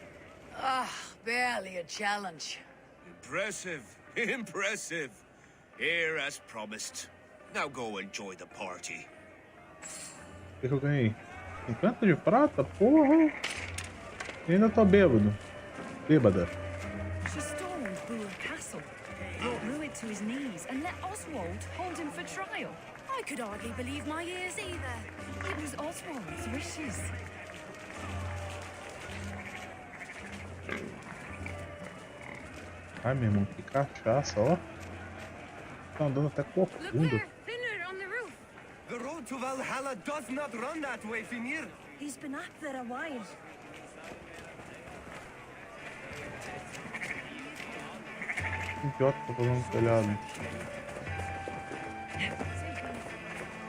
Ah, barely a challenge. Impressive, impressive. Here as promised. Now go enjoy the party. O que eu ganhei? 50 de prata? Porra! E ainda tô bêbado. Bêbada. She stormed Bull Castle, brought Ruid to his knees, and let Oswald hold him for trial. I could hardly believe my ears either. It was Oswald's wishes. Ai, meu irmão, que cachaça, ó. Tá andando até corcunda. Finner on the roof. The road to Valhalla does not run that way, Finir. He's been up there a while. Que idiota tá fazendo no telhado.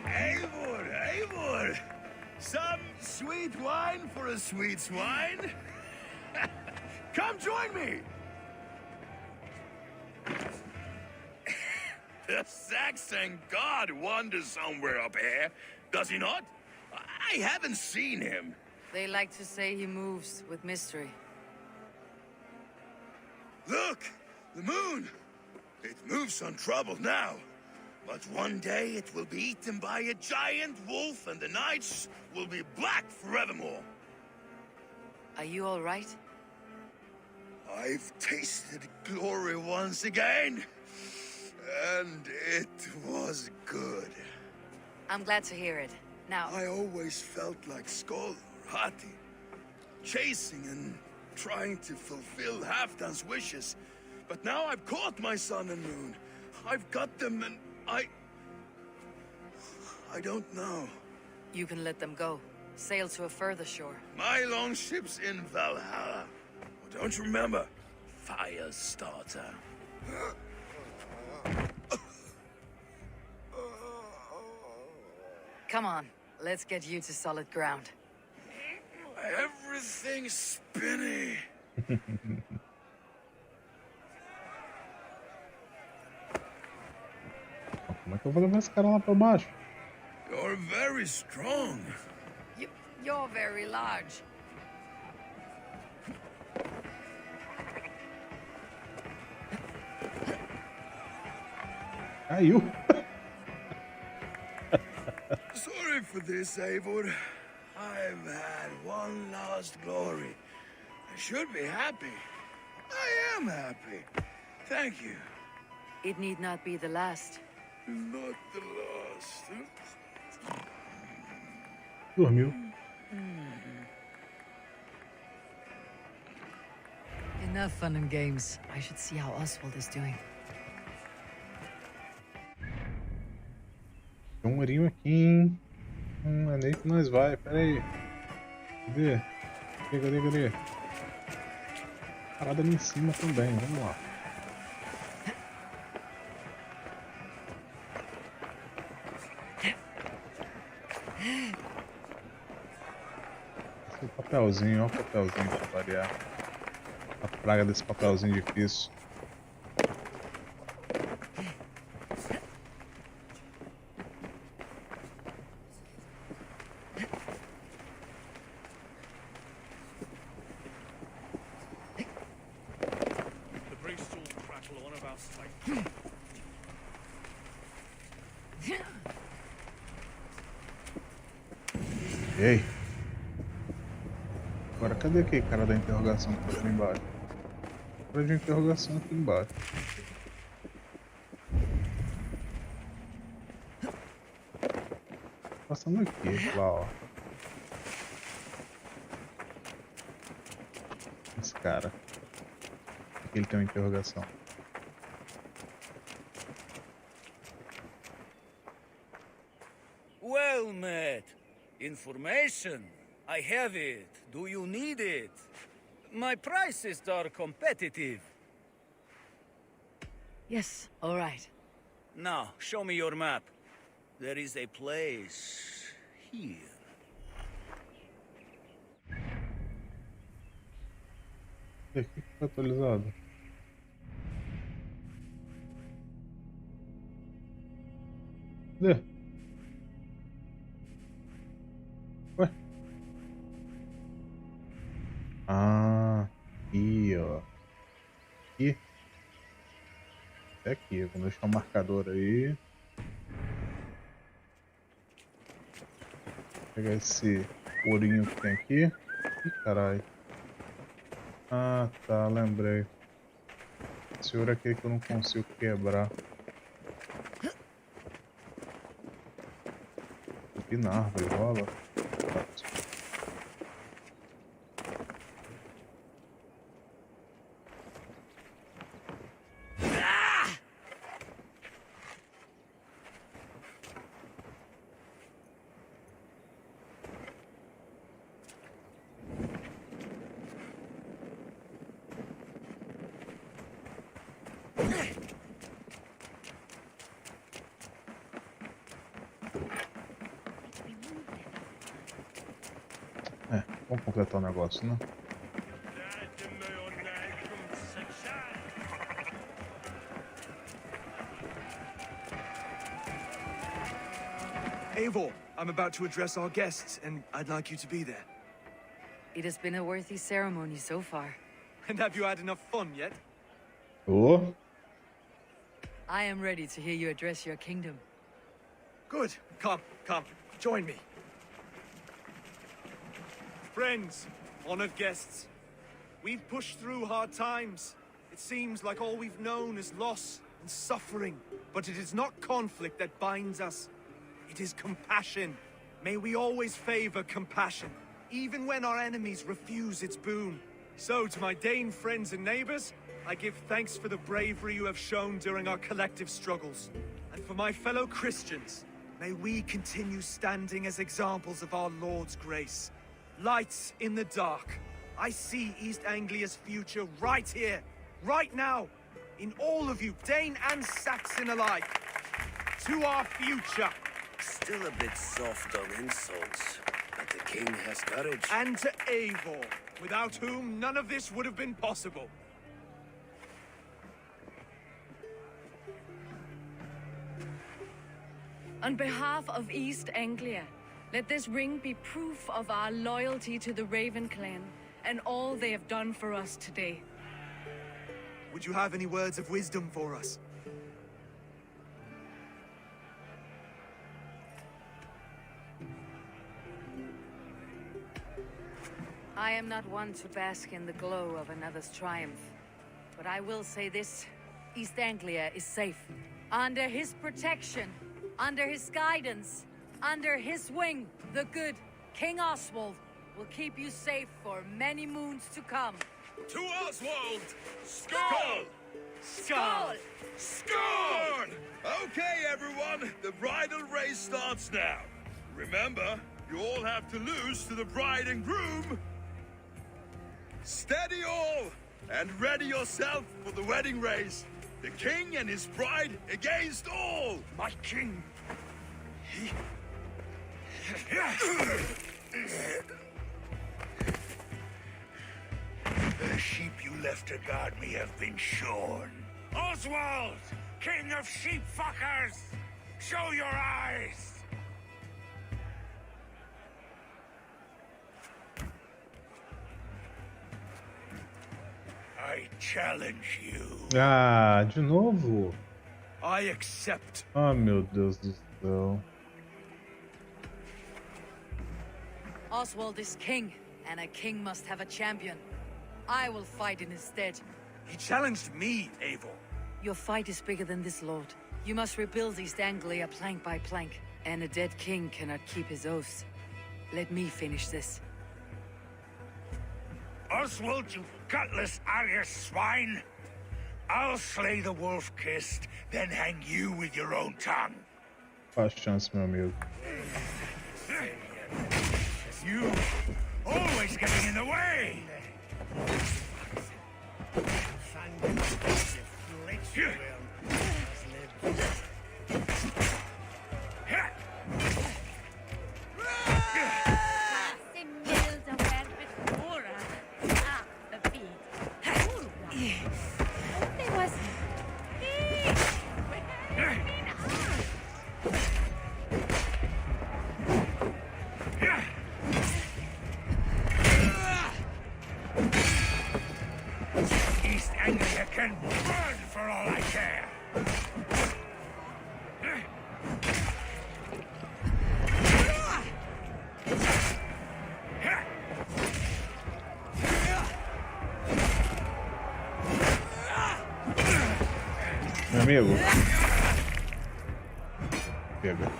Eivor, Eivor! Some sweet wine for a sweet swine? Come join me! The Saxon god wanders somewhere up here, does he not? I haven't seen him. They like to say he moves with mystery. Look! The moon! It moves untroubled now. But one day it will be eaten by a giant wolf and the nights will be black forevermore. Are you all right? I've tasted glory once again. And it was good. I'm glad to hear it. Now, I always felt like Skoll or Hati, chasing and trying to fulfill Halfdan's wishes. But now I've caught my sun and moon. I've got them and I don't know. you can let them go. Sail to a further shore. My longship's in Valhalla. Don't you remember? Firestarter. Come on, let's get you to solid ground. Everything's spinny. Como é que eu vou levar esse cara lá pra baixo? You're very strong. You're very large. Caiu. Sorry for this, Eivor. I've had one last glory. I should be happy. I am happy. Thank you. It need not be the last. Not the last. Dormiu. Enough fun and games. I should see how Oswald is doing. Tem um murinho aqui, hein? Não é nem que nós vai, pera aí. Cadê? Cadê? Parada ali em cima também, vamos lá. Esse é o papelzinho, ó o papelzinho pra variar. A praga desse papelzinho difícil. Ei! Agora cadê aquele cara da interrogação que tá aqui embaixo? Cara de interrogação aqui embaixo. Passando aqui, lá ó. Esse cara. Aqui ele tem uma interrogação. Well met. Information. I have it. Do you need it? My prices are competitive. Yes, all right. Now, show me your map. There is a place here. E aqui que foi atualizado? Cadê? Ué? Ah, aqui ó. Aqui. Até aqui, vou deixar o marcador aí. Vou pegar esse ourinho que tem aqui. Ih, caralho. Ah, tá, lembrei. Esse ouro aqui que eu não consigo quebrar. Aqui na árvore rola. Vamos completar o negócio, né? Eivor, I'm about to address our guests, and I'd like you to be there. It has been a worthy ceremony so far. And have you had enough fun yet? Oh. I am ready to hear you address your kingdom. Good. Come, join me. Friends, honored guests, we've pushed through hard times. It seems like all we've known is loss and suffering, but it is not conflict that binds us. It is compassion. May we always favor compassion, even when our enemies refuse its boon. So, to my Dane friends and neighbors, I give thanks for the bravery you have shown during our collective struggles. And for my fellow Christians, may we continue standing as examples of our Lord's grace. Lights in the dark. I see East Anglia's future right here, right now, in all of you, Dane and Saxon alike. To our future. Still a bit soft on insults, but the king has courage. And to Eivor, without whom none of this would have been possible. On behalf of East Anglia, let this ring be proof of our loyalty to the Raven clan and all they have done for us today. Would you have any words of wisdom for us? I am not one to bask in the glow of another's triumph. But I will say this, East Anglia is safe. Under his protection, under his guidance, under his wing, the good King Oswald will keep you safe for many moons to come. To Oswald! Skull! Skull! Skull! Okay, everyone, the bridal race starts now. Remember, you all have to lose to the bride and groom. Steady all, and ready yourself for the wedding race. The king and his bride against all. My king. The sheep you left to guard me have been shorn. Oswald, king of sheep fuckers, show your eyes. I challenge you. Ah, de novo? I accept. Ah, meu Deus do céu. Oswald is king, and a king must have a champion. I will fight in his stead. He challenged me, Eivor. Your fight is bigger than this, Lord. You must rebuild East Anglia plank by plank, and a dead king cannot keep his oaths. Let me finish this. Oswald, you gutless Argus swine! I'll slay the wolf-kissed, then hang you with your own tongue. Faz chance, meu amigo. You always getting in the way! East Anglia can burn for all I care! Meu amigo. Pega.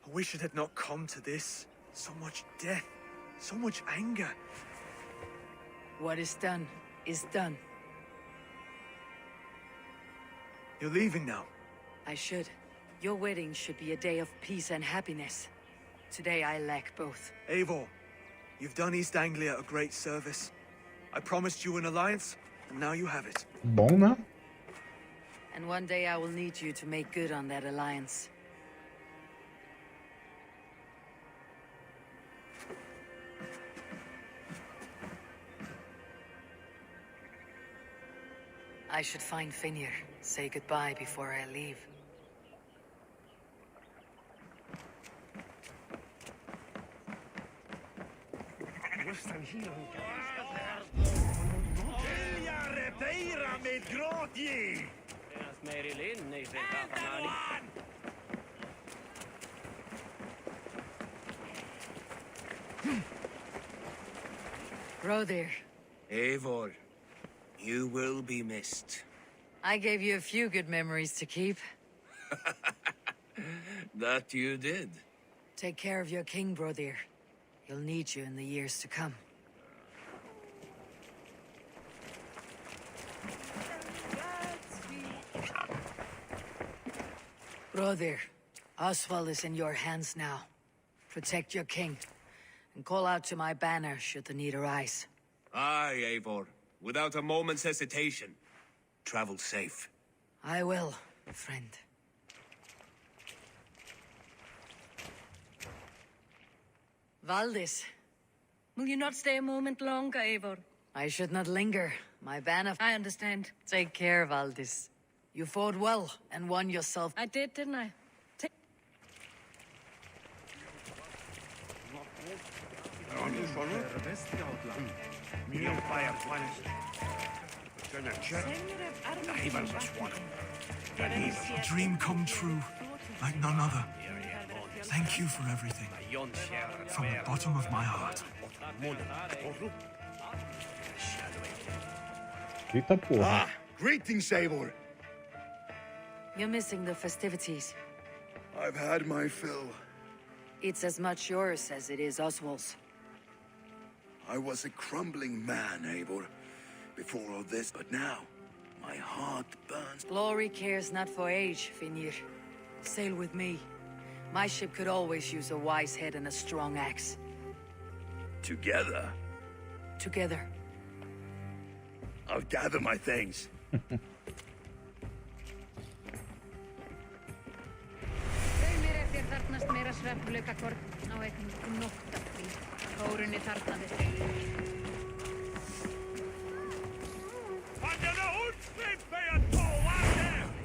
I wish it had not come to this. So much death, so much anger. What is done is done. You're leaving now. I should. Your wedding should be a day of peace and happiness. Today I lack both. Eivor, you've done East Anglia a great service. I promised you an alliance, and now you have it. Bom, né? And one day I will need you to make good on that alliance. I should find Finir, say goodbye before I leave. Rodir, Eivor, you will be missed. I gave you a few good memories to keep. That you did. Take care of your king, Brodir. He'll need you in the years to come. Brodir, Oswald is in your hands now. Protect your king. and call out to my banner should the need arise. Aye, Eivor. Without a moment's hesitation. Travel safe. I will, friend. Valdis, Will you not stay a moment longer, Eivor? I should not linger. My banner... I understand. Take care, Valdis. You fought well and won yourself... I did, didn't I? A dream come true, like none other. Thank you for everything. From the bottom of my heart. Eita porra. Ah, greetings, Eivor. You're missing the festivities. I've had my fill. It's as much yours as it is Oswald's. I was a crumbling man, Eivor, before all this, but now my heart burns. Glory cares not for age, Finir. Sail with me. My ship could always use a wise head and a strong axe. Together, Together. I'll gather my things. It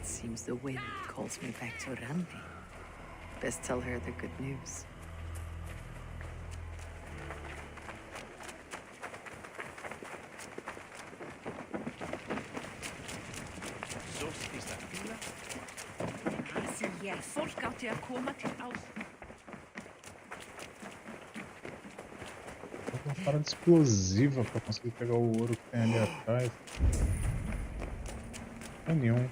seems the wind calls me back to Randi. Best tell her the good news. Fólk átti að koma til ás. Uma parada explosiva pra conseguir pegar o ouro que tem ali atrás. Não é nenhum.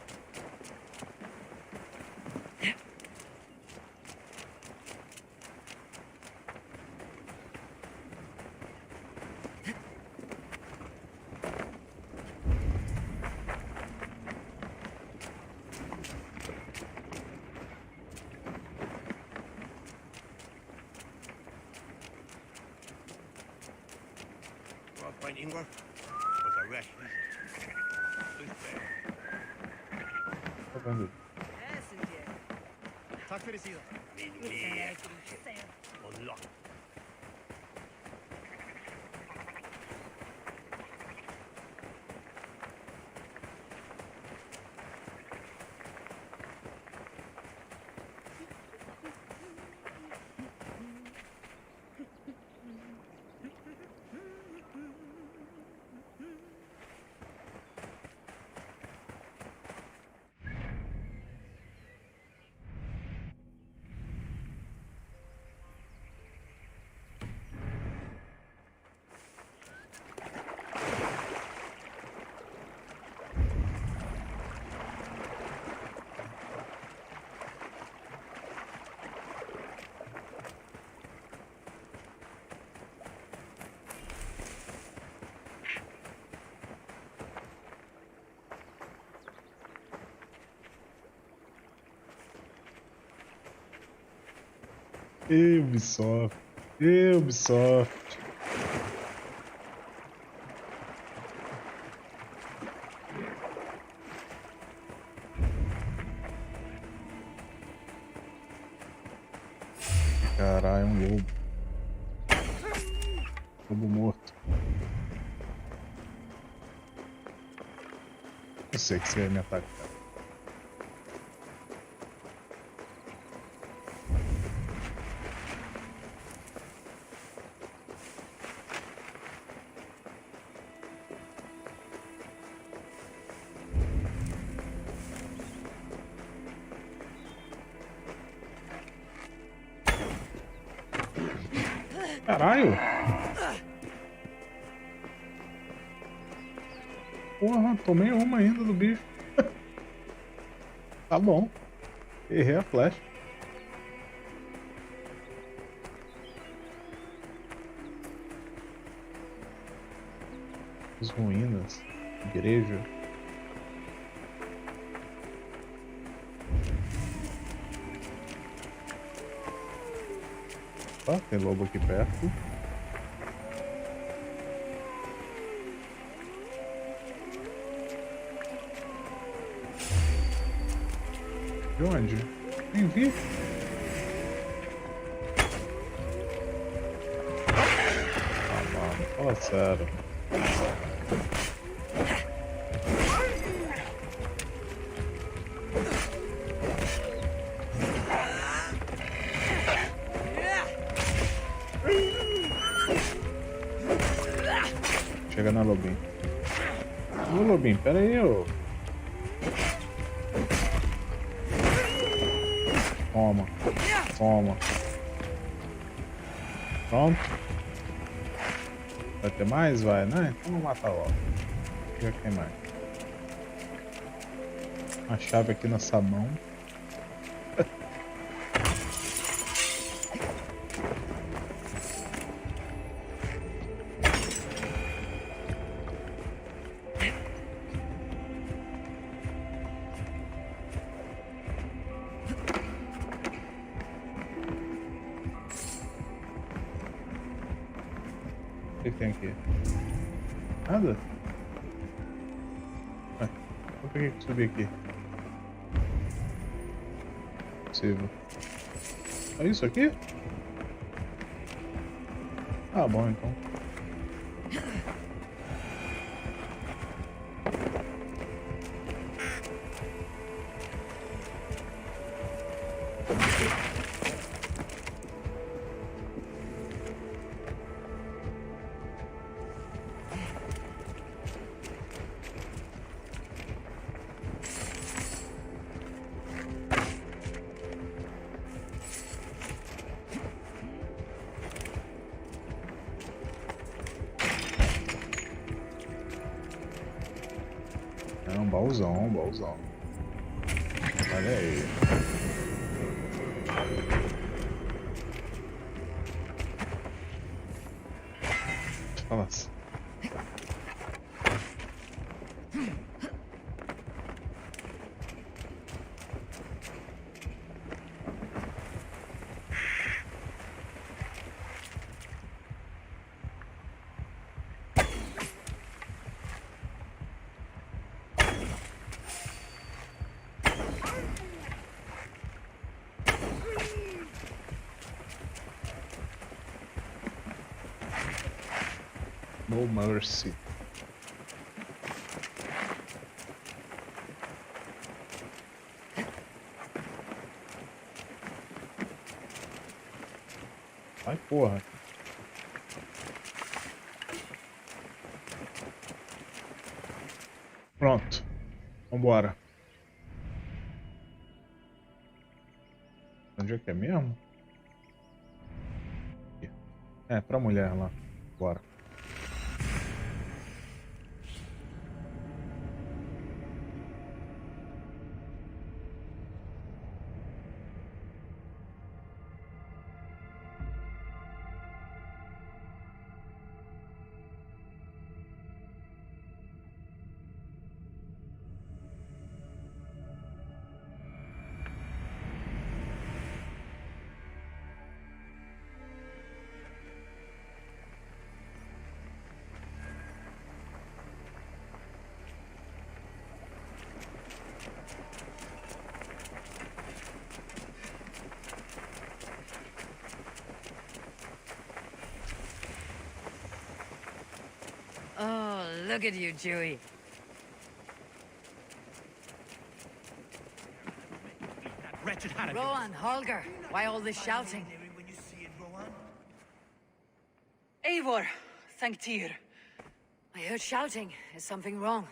Tá vendo? Tack för det, Sida. Ubisoft. Ubisoft. Caralho, um lobo. Lobo morto. Eu sei que você vai me atacar. Caralho! Porra, tomei uma ainda do bicho. Tá bom. Errei a flecha. As ruínas. Igreja. Tem lobo aqui perto. De onde? Nem vi. Ah, mano, fala sério. Chega na Lobinho. Ô Lobinho, pera aí, ô. Toma. Toma. Pronto. Vai ter mais? Vai, né? Então vamos matar logo. Já tem mais. Uma chave aqui nessa mão. O que tem aqui? Nada? Ué, por que subir aqui? Possível. É isso aqui? Ah, bom então. É um baúzão, baúzão. Olha aí. Nossa. No mercy. Ai, porra. Pronto. Vambora. Onde é que é mesmo? Aqui. É, pra mulher lá. Bora. Oh, look at you, Dewey. Rowan, Holger, why all this shouting? Eivor, thank Tyr. I heard shouting. Is something wrong?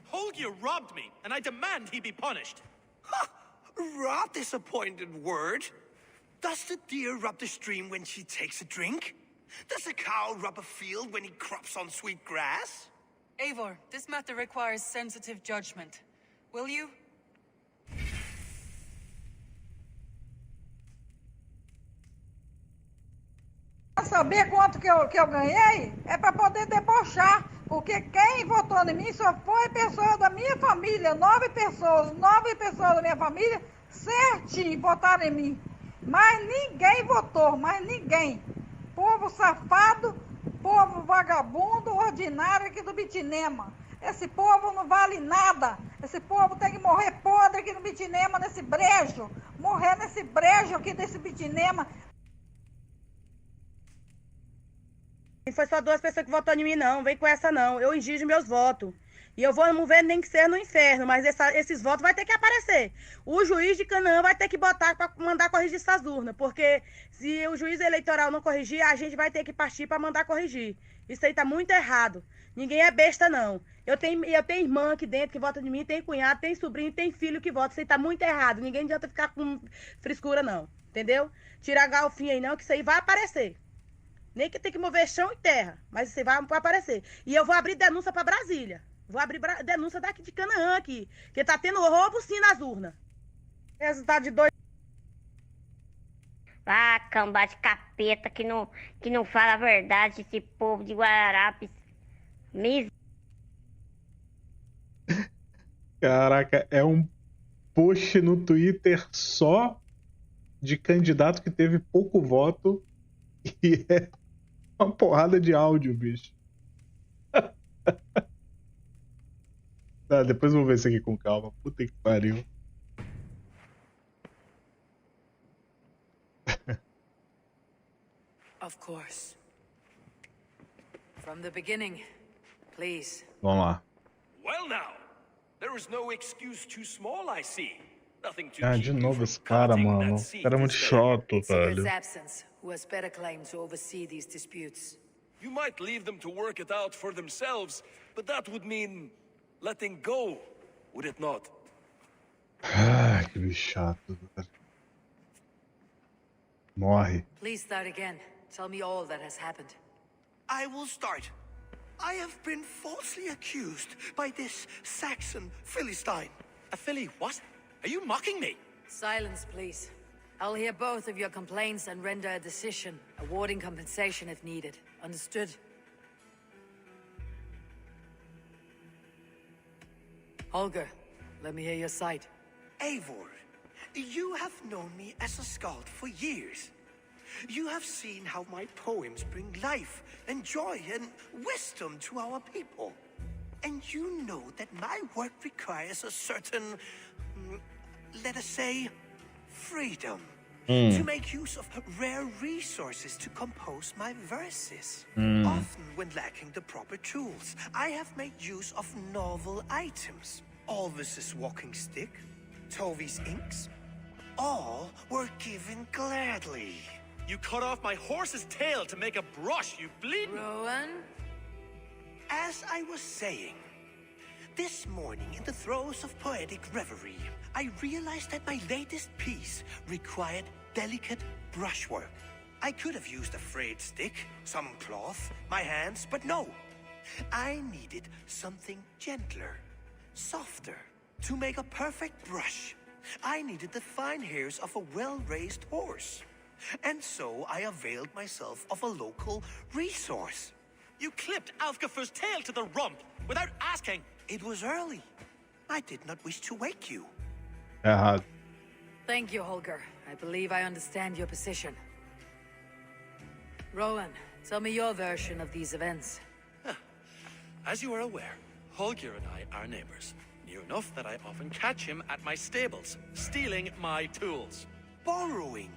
Holger robbed me, and I demand he be punished. Ha! Raw disappointed word. Does the deer rub the stream when she takes a drink? Does a cow rub a field when he crops on sweet grass? Eivor, this matter requires sensitive judgment. Will you? Pra saber quanto que eu ganhei, é para poder debochar. Porque quem votou em mim só foi pessoa da minha família. 9 pessoas da minha família, certinho, votaram em mim. Mas ninguém votou, mais ninguém. Povo safado, povo vagabundo, ordinário aqui do Bitinema. Esse povo não vale nada. Esse povo tem que morrer podre aqui no Bitinema, nesse brejo. Morrer nesse brejo aqui desse Bitinema. E foi só 2 pessoas que votaram em mim, não. Vem com essa, não. Eu exijo meus votos. E eu vou mover nem que seja no inferno, mas esses votos vai ter que aparecer. O juiz de Canaã vai ter que botar para mandar corrigir essas urnas, porque se o juiz eleitoral não corrigir, a gente vai ter que partir para mandar corrigir. Isso aí tá muito errado. Ninguém é besta, não. Eu tenho irmã aqui dentro que vota de mim, tem cunhado, tem sobrinho, tem filho que vota. Isso aí tá muito errado. Ninguém adianta ficar com frescura, não. Entendeu? Tira a galfinha aí, não, que isso aí vai aparecer. Nem que tem que mover chão e terra, mas isso aí vai aparecer. E eu vou abrir denúncia para Brasília. Vou abrir denúncia daqui de Canaã aqui. Porque tá tendo roubo sim nas urnas. Resultado de 2. Ah, cambá de capeta que não fala a verdade, esse povo de Guararapes. Caraca, é um post no Twitter só de candidato que teve pouco voto e é uma porrada de áudio, bicho. Tá, depois eu vou ver isso aqui com calma. Puta que pariu. Of course. From the beginning, please. Vamos lá. Well now, there is no excuse too small, I see. Nothing to Ah, de novo esse cara, mano. O cara é muito chato, velho. Secret's absence, who has better claim to oversee these disputes. You might leave them to work it out for themselves, but that would mean letting go, would it not? Ai, que bicho chato, velho. Morre. Please start again. Tell me all that has happened. I will start. I have been falsely accused by this Saxon Philistine. A Philly what? Are you mocking me? Silence, please. I'll hear both of your complaints and render a decision, awarding compensation if needed. Understood? Holger, let me hear your side. Eivor, you have known me as a skald for years. You have seen how my poems bring life and joy and wisdom to our people. And you know that my work requires a certain, let us say, freedom. To make use of rare resources to compose my verses. Often when lacking the proper tools, I have made use of novel items. Alvis's walking stick, Tovy's inks, all were given gladly. You cut off my horse's tail to make a brush, you bleeding... Rowan? As I was saying, this morning in the throes of poetic reverie, I realized that my latest piece required delicate brushwork. I could have used a frayed stick, some cloth, my hands, but no. I needed something gentler, softer. To make a perfect brush, I needed the fine hairs of a well-raised horse. And so I availed myself of a local resource. You clipped Alfgafu's tail to the rump without asking. It was early. I did not wish to wake you. Thank you, Holger. I believe I understand your position. Rowan, tell me your version of these events. As you are aware, Holger and I are neighbors. Near enough that I often catch him at my stables, stealing my tools. Borrowing.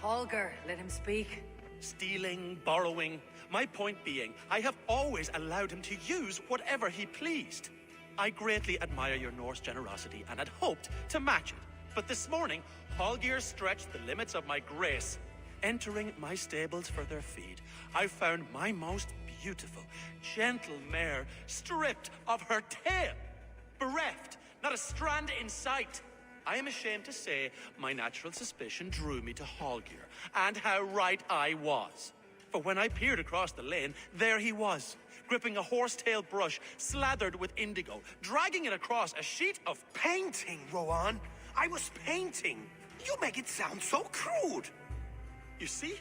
Holger, let him speak. Stealing, borrowing. My point being, I have always allowed him to use whatever he pleased. I greatly admire your Norse generosity and had hoped to match it. But this morning, Holger stretched the limits of my grace. Entering my stables for their feed, I found my most beautiful, gentle mare stripped of her tail. Bereft, not a strand in sight. I am ashamed to say my natural suspicion drew me to Holger, and how right I was. For when I peered across the lane, there he was, gripping a horsetail brush slathered with indigo, dragging it across a sheet of painting, Rowan. I was painting. You make it sound so crude. You see?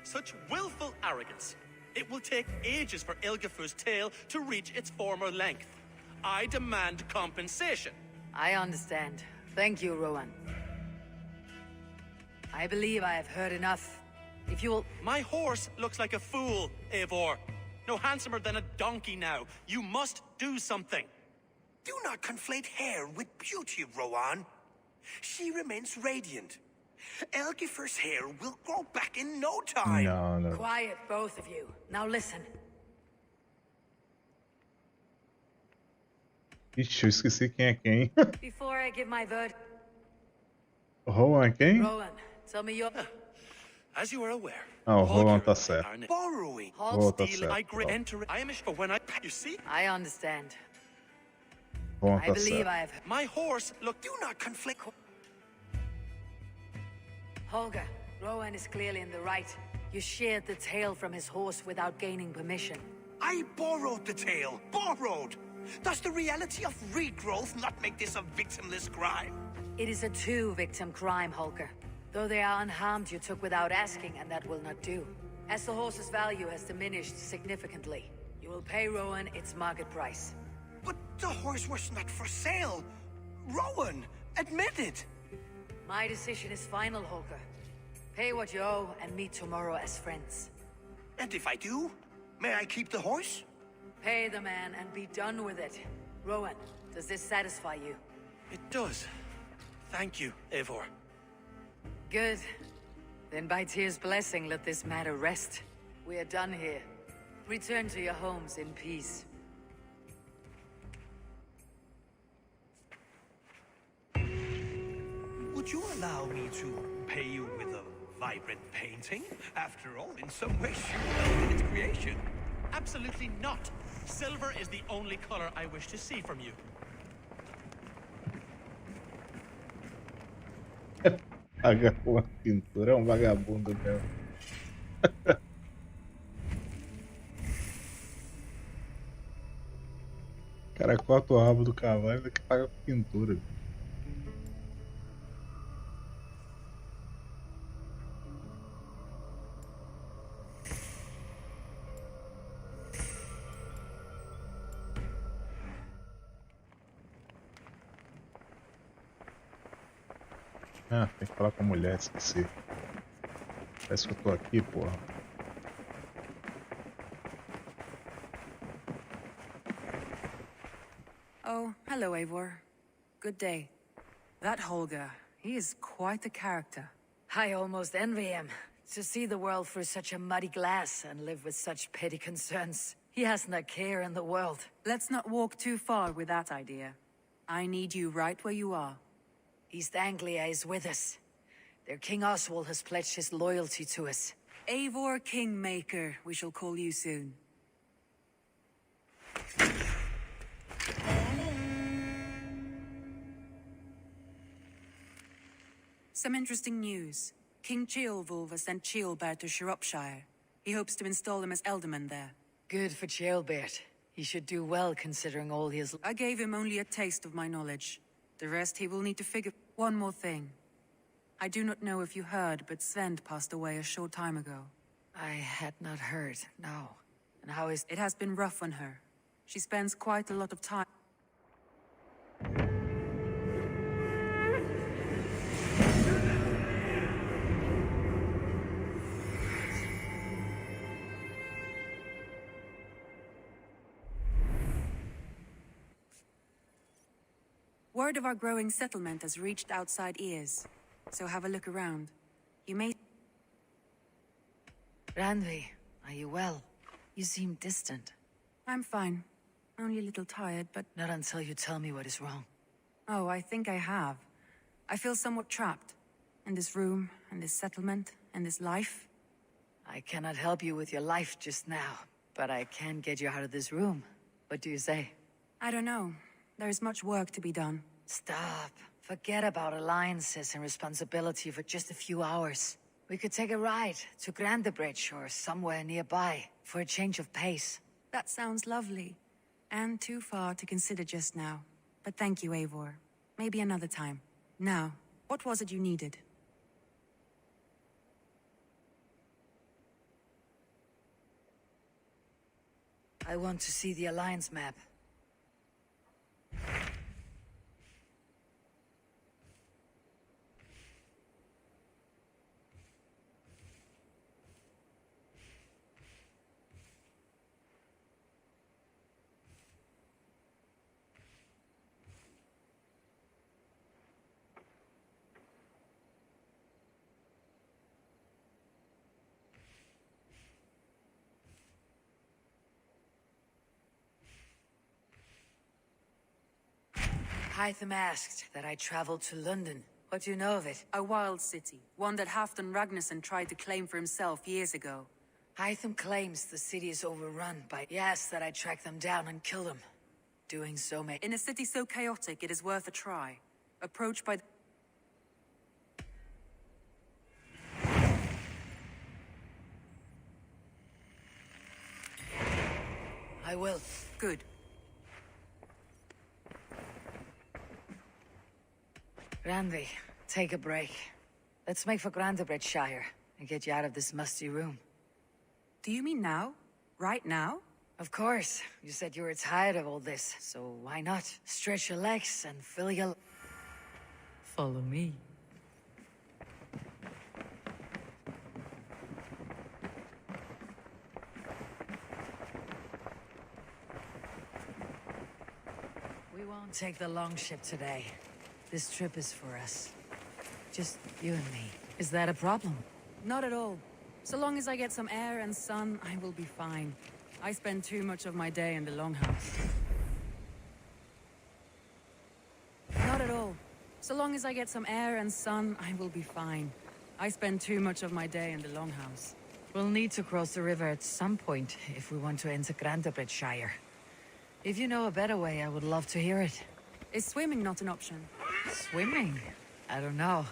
Such willful arrogance. It will take ages for Ilgafu's tail to reach its former length. I demand compensation. I understand. Thank you, Rowan. I believe I have heard enough. If you'll... My horse looks like a fool, Eivor. No handsomer than a donkey now. You must do something. Do not conflate hair with beauty, Rowan. She remains radiant. Elgifer's hair will grow back in no time. No. Quiet, both of you. Now listen. Ixi, eu esqueci quem é quem. Before I give my verdict, Rowan é quem? Rowan, tell me your. As you are aware, Ah, o Rowan tá certo. Borrowing. Rowan tá certo. I am for when you see. I understand. Rowan I tá believe certo. I've. My horse. Look, Do not conflict. Holger, Rowan is clearly in the right. You sheared the tail from his horse without gaining permission. I borrowed the tail. Borrowed. Does the reality of regrowth not make this a victimless crime? It is a two-victim crime, Holger. Though they are unharmed, you took without asking, and that will not do. As the horse's value has diminished significantly, you will pay Rowan its market price. But the horse was not for sale. Rowan, admit it. My decision is final, Holger. Pay what you owe and meet tomorrow as friends. And if I do, may I keep the horse? Pay the man and be done with it. Rowan, does this satisfy you? It does. Thank you, Eivor. Good. Then by Tyr's blessing, let this matter rest. We are done here. Return to your homes in peace. Would you allow me to pay you with a vibrant painting? After all, in some ways, you helped in its creation. Absolutely not. Silver is the only color I wish to see from you. Agarrou a pintura, é um vagabundo mesmo. O cara corta o rabo do cavalo e que paga com pintura. Ah, tem que falar com a mulher, esqueci. Parece que eu tô aqui, porra. Oh, hello, Eivor. Good day. That Holger, he is quite the character. I almost envy him. To see the world through such a muddy glass and live with such petty concerns. He hasn't a care in the world. Let's not walk too far with that idea. I need you right where you are. East Anglia is with us. Their King Oswald has pledged his loyalty to us. Eivor Kingmaker, we shall call you soon. Some interesting news. King Ceolwulf has sent Ceolbert to Shropshire. He hopes to install him as Ealdorman there. Good for Ceolbert. He should do well considering all he has... I gave him only a taste of my knowledge. The rest he will need to figure... One more thing. I do not know if you heard, but Svend passed away a short time ago. I had not heard, no. And how is... It has been rough on her. She spends quite a lot of time... Word of our growing settlement has reached outside ears, so have a look around. You may... Randvi, are you well? You seem distant. I'm fine. Only a little tired, but... Not until you tell me what is wrong. Oh, I think I have. I feel somewhat trapped. In this room, in this settlement, in this life. I cannot help you with your life just now, but I can get you out of this room. What do you say? I don't know. There is much work to be done. Stop. Forget about alliances and responsibility for just a few hours. We could take a ride to Grandebridge or somewhere nearby for a change of pace. That sounds lovely. And too far to consider just now. But thank you, Eivor. Maybe another time. Now, what was it you needed? I want to see the Alliance map. Hytham asked that I travel to London. What do you know of it? A wild city, one that Halfdan Ragnarsson tried to claim for himself years ago. Hytham claims the city is overrun by... He asks that I track them down and kill them. Doing so may... In a city so chaotic, it is worth a try. Approached by... I will. Good. Randy, take a break. Let's make for Grantebridgeshire and get you out of this musty room. Do you mean now? Right now? Of course. You said you were tired of all this, so why not? Stretch your legs and fill your... Follow me. We won't take the long ship today. This trip is for us. Just you and me. Is that a problem? Not at all. So long as I get some air and sun, I will be fine. I spend too much of my day in the longhouse. Not at all. So long as I get some air and sun, I will be fine. I spend too much of my day in the longhouse. We'll need to cross the river at some point if we want to enter Grantebridgeshire. If you know a better way, I would love to hear it. Is swimming not an option? Swimming? I don't know.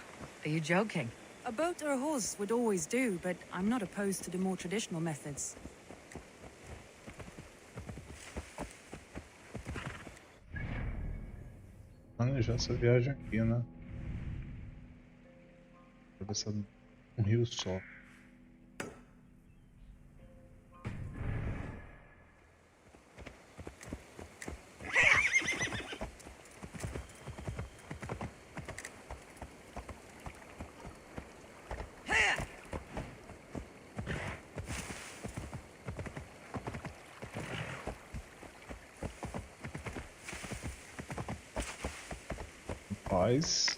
Are you joking? A boat or a horse would always do, but I'm not opposed to the more traditional methods. Planejar essa viagem aqui, né? Atravessando um rio só. Paz.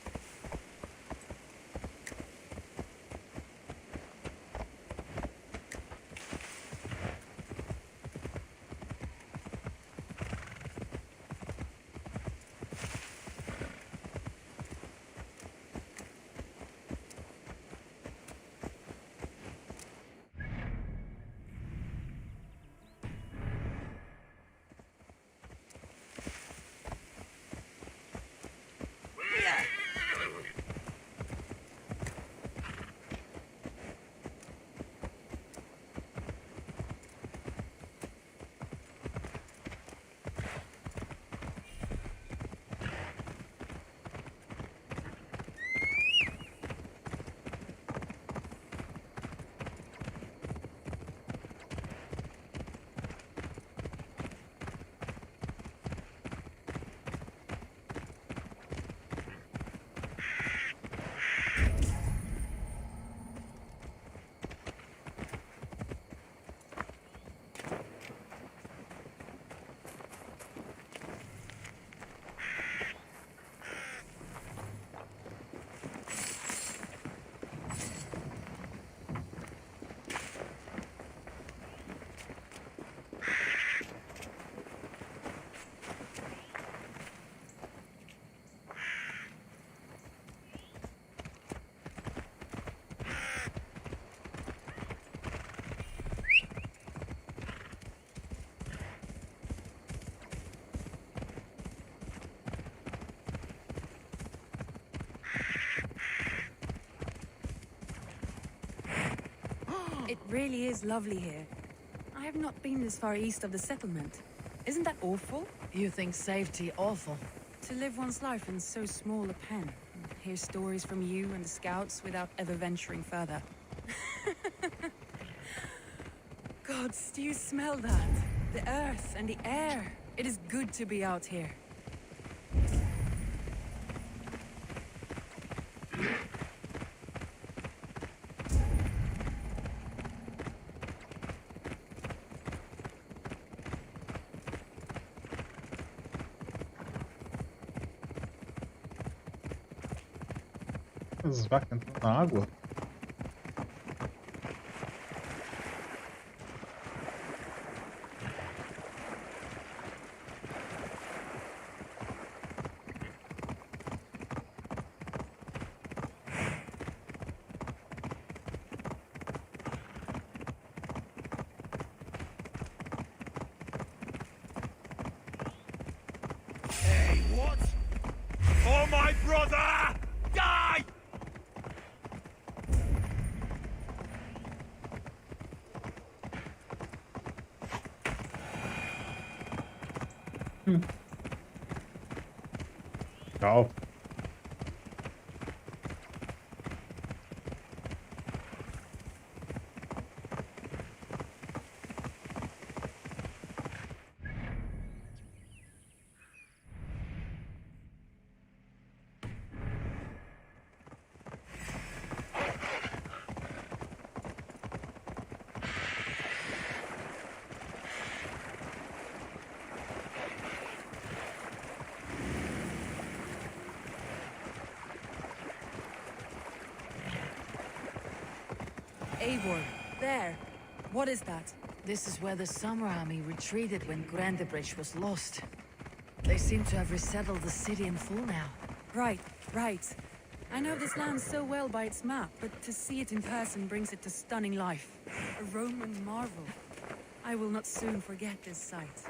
It really is lovely here. I have not been this far east of the settlement. Isn't that awful? You think safety awful? To live one's life in so small a pen. And hear stories from you and the scouts without ever venturing further. Gods, do you smell that? The earth and the air. It is good to be out here. As vacas entrando na água. brother! Die! Tchau. Eivor, there. What is that? This is where the Summer Army retreated when Grandebridge was lost. They seem to have resettled the city in full now. Right, right. I know this land so well by its map, but to see it in person brings it to stunning life. A Roman marvel. I will not soon forget this sight.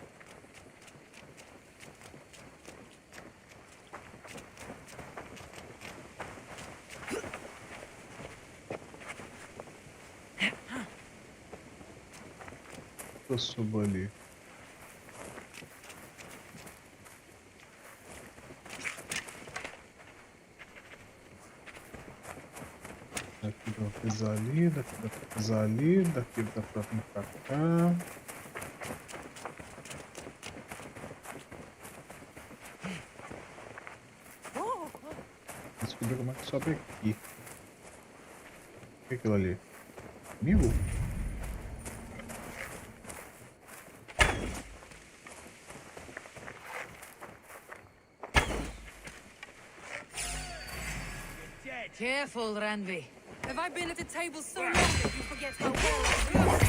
Eu subo ali. Daqui dá pra pisar ali, daqui dá pra pisar ali, daqui dá pra vir pra cá. Descobrir como é que sobe aqui. O que é aquilo ali? Amigo? Careful, Ranvi. Have I been at the table so long that you forget how well I look?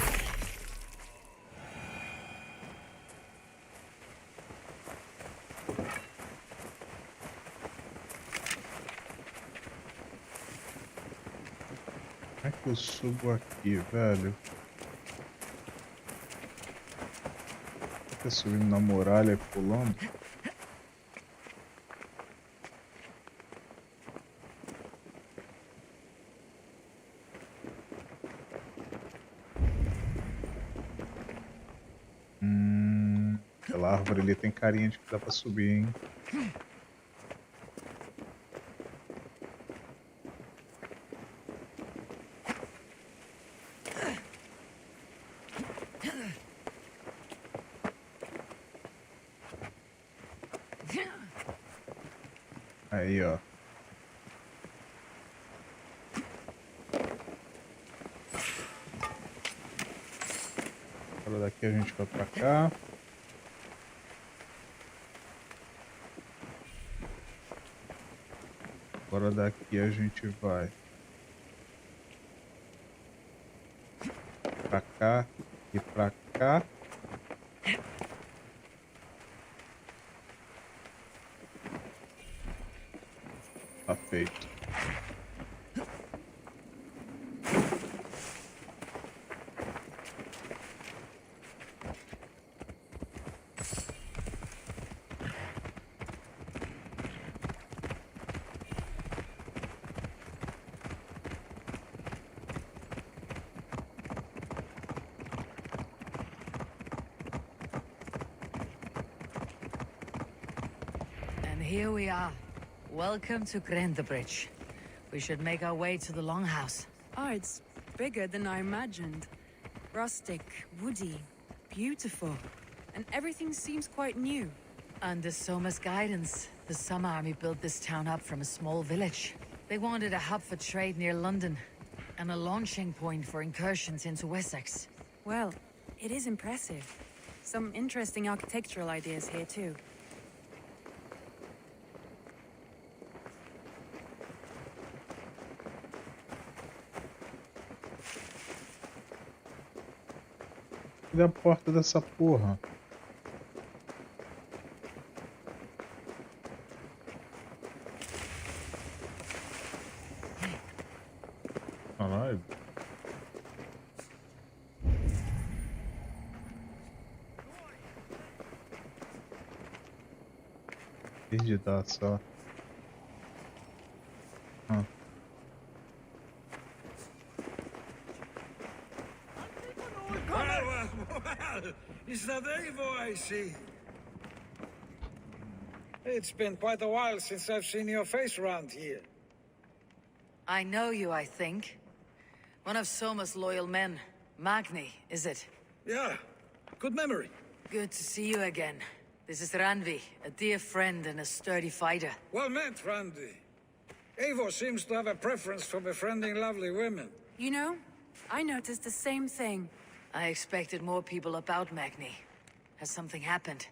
Como é que eu subo aqui, velho? Fica subindo na muralha e pulando? Aquela árvore ali tem carinha de que dá pra subir, hein? Aí, ó. Agora daqui a gente vai pra cá. Agora daqui a gente vai pra cá e pra cá. Tá feito. Here we are. Welcome to Grandebridge. We should make our way to the Longhouse. Oh, it's bigger than I imagined. Rustic, woody, beautiful. And everything seems quite new. Under Soma's guidance, the Summer Army built this town up from a small village. They wanted a hub for trade near London, and a launching point for incursions into Wessex. Well, it is impressive. Some interesting architectural ideas here too. Cadê a porta dessa porra? Caralho. Perdidaço, ó. Well, is that Eivor I see? It's been quite a while since I've seen your face around here. I know you, I think. One of Soma's loyal men. Magni, is it? Yeah, good memory. Good to see you again. This is Randvi, a dear friend and a sturdy fighter. Well met, Randvi. Eivor seems to have a preference for befriending lovely women. You know, I noticed the same thing. I expected more people about Magni. Has something happened?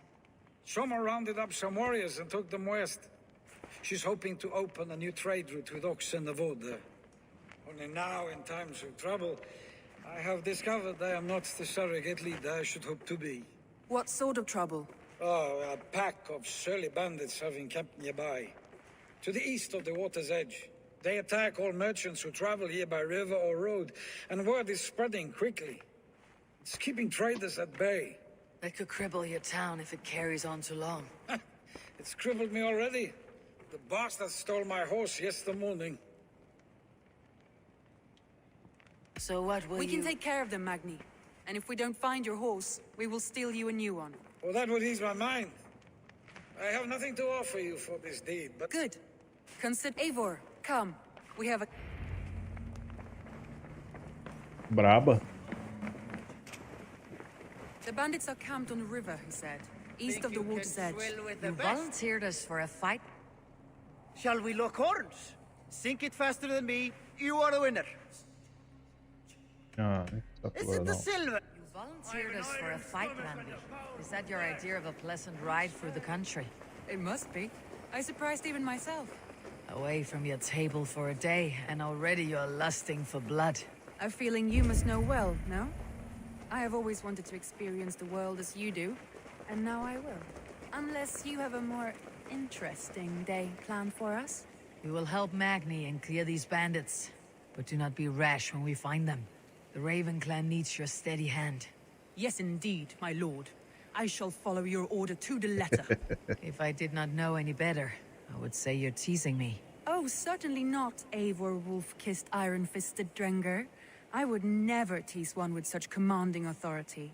Soma rounded up some warriors and took them west. She's hoping to open a new trade route with Ox and the Wood there. Only now, in times of trouble, I have discovered I am not the surrogate leader I should hope to be. What sort of trouble? Oh, a pack of surly bandits have encamped nearby. To the east of the water's edge. They attack all merchants who travel here by river or road, and word is spreading quickly. It's keeping traders at bay. That could cripple your town if it carries on too long. It's crippled me already. The bastard stole my horse yesterday morning. So what will We can take care of them, Magni. And if we don't find your horse, we will steal you a new one. Well, that would ease my mind. I have nothing to offer you for this deed, but... Good. Consider... Eivor, come. We have a... Braba. The bandits are camped on the river, he said. East of the water's edge. You volunteered us for a fight? Shall we lock horns? Sink it faster than me. You are the winner. Ah, Is it the silver? You volunteered us for a fight, Randy. Is that your idea of a pleasant ride through the country? It must be. I surprised even myself. Away from your table for a day, and already you're lusting for blood. A feeling you must know well, no? I have always wanted to experience the world as you do, and now I will. Unless you have a more interesting day planned for us. We will help Magni and clear these bandits, but do not be rash when we find them. The Raven clan needs your steady hand. Yes, indeed, my lord. I shall follow your order to the letter. If I did not know any better, I would say you're teasing me. Oh, certainly not, Eivor wolf-kissed iron-fisted Drenger. I would never tease one with such commanding authority.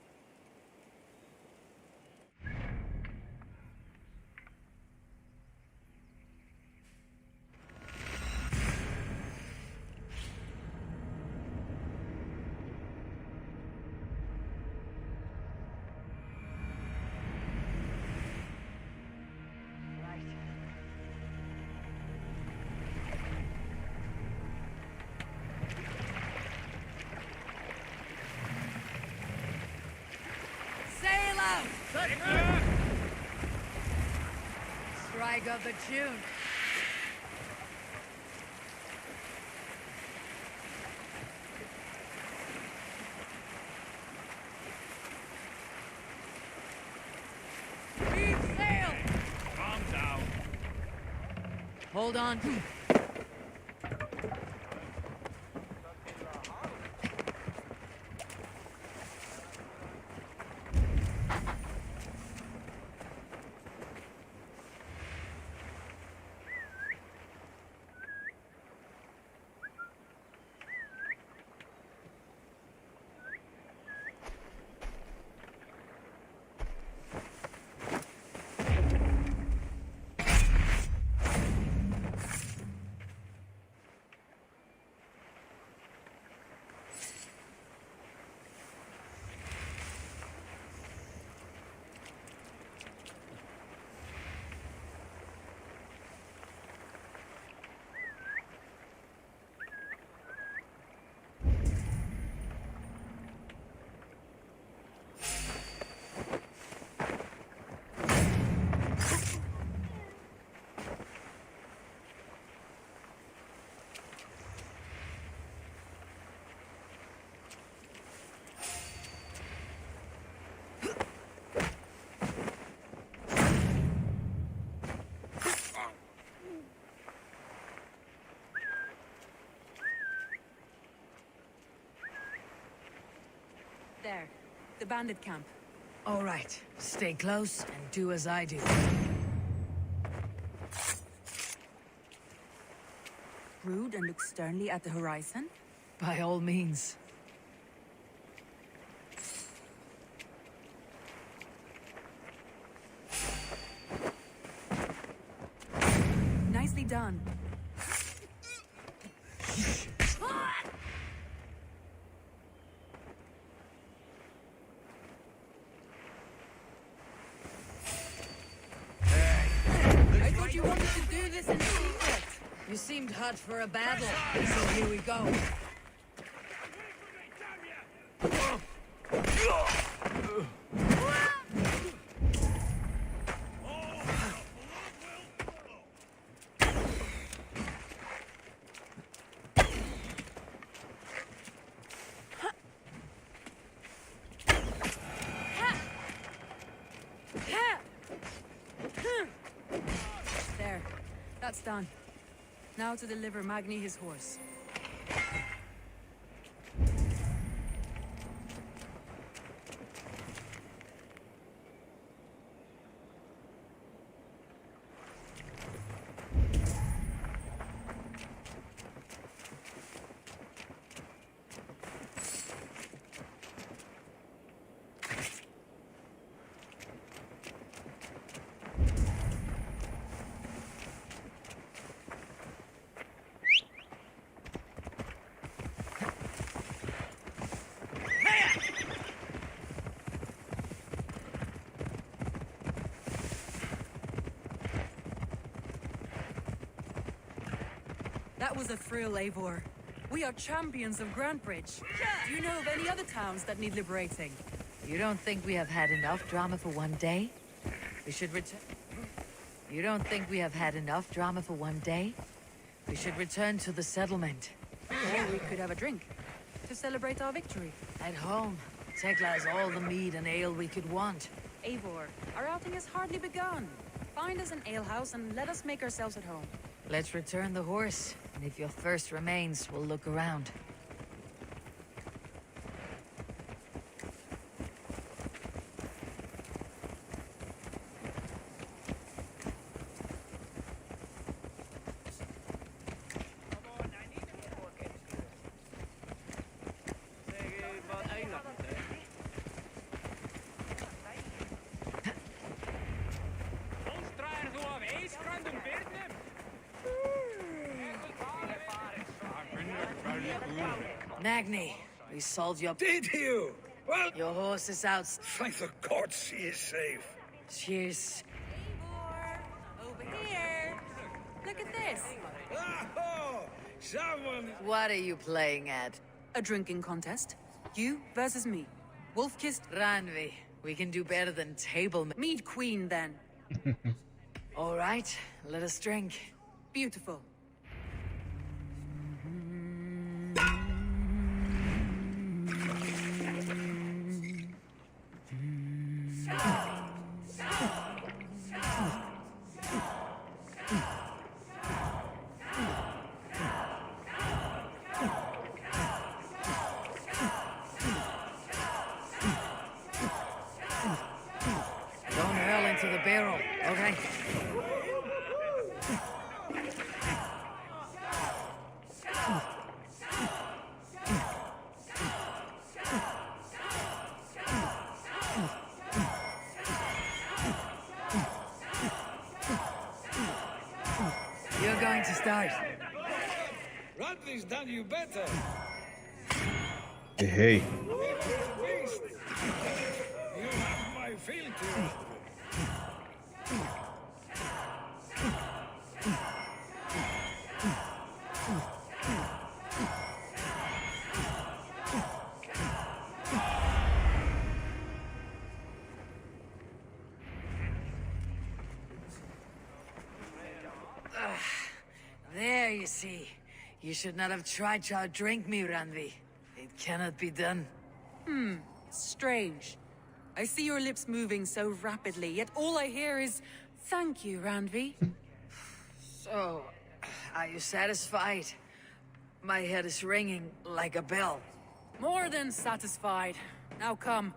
Sail out! Strike up a tune. Reef sail! Calm down. Hold on. There. The bandit camp. All right. Stay close and do as I do. Brood and look sternly at the horizon? By all means. done. I thought you wanted to do this in secret. You seemed hot for a battle, so here we go. There. That's done. Now to deliver Magni his horse. That was a thrill, Eivor. We are champions of Grantbridge. Do you know of any other towns that need liberating? You don't think we have had enough drama for one day? We should return... You don't think we have had enough drama for one day? We should return to the settlement. Or we could have a drink to celebrate our victory. At home, Tekla has all the mead and ale we could want. Eivor, our outing has hardly begun. Find us an alehouse and let us make ourselves at home. Let's return the horse, and if your thirst remains, we'll look around. Magni, we solved your... Did you? Well... Your horse is out. Thank the gods he is safe. Cheers. Over here. Look at this. Oh, someone... What are you playing at? A drinking contest. You versus me. Wolf-kissed... Randvi, we can do better than table... Mead Queen, then. All right, let us drink. Beautiful. Don't hurl into the barrel, okay? You're going to start. Radley's done you better. Errei. You have my fealty. There, you see. You should not have tried to outdrink me, Randvi. It cannot be done. Strange. I see your lips moving so rapidly, yet all I hear is, "Thank you, Randvi." So, are you satisfied? My head is ringing like a bell. More than satisfied. Now come,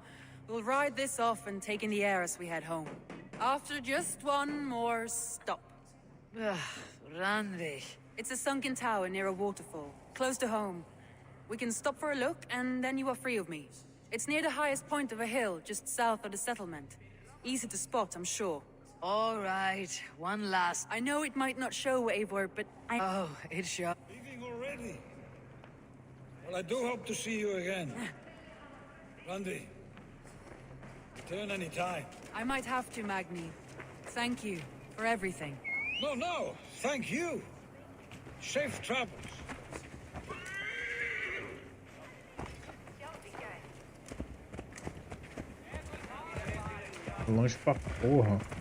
we'll ride this off and take in the air as we head home. After just one more stop. Randvi. It's a sunken tower near a waterfall, close to home. We can stop for a look, and then you are free of me. It's near the highest point of a hill, just south of the settlement. Easy to spot, I'm sure. All right, one last. I know it might not show, Eivor, but Oh, it shows. Leaving already? Well, I do hope to see you again. Randy, return any time. I might have to, Magni. Thank you for everything. No, thank you. Safe travels. Longe pra porra.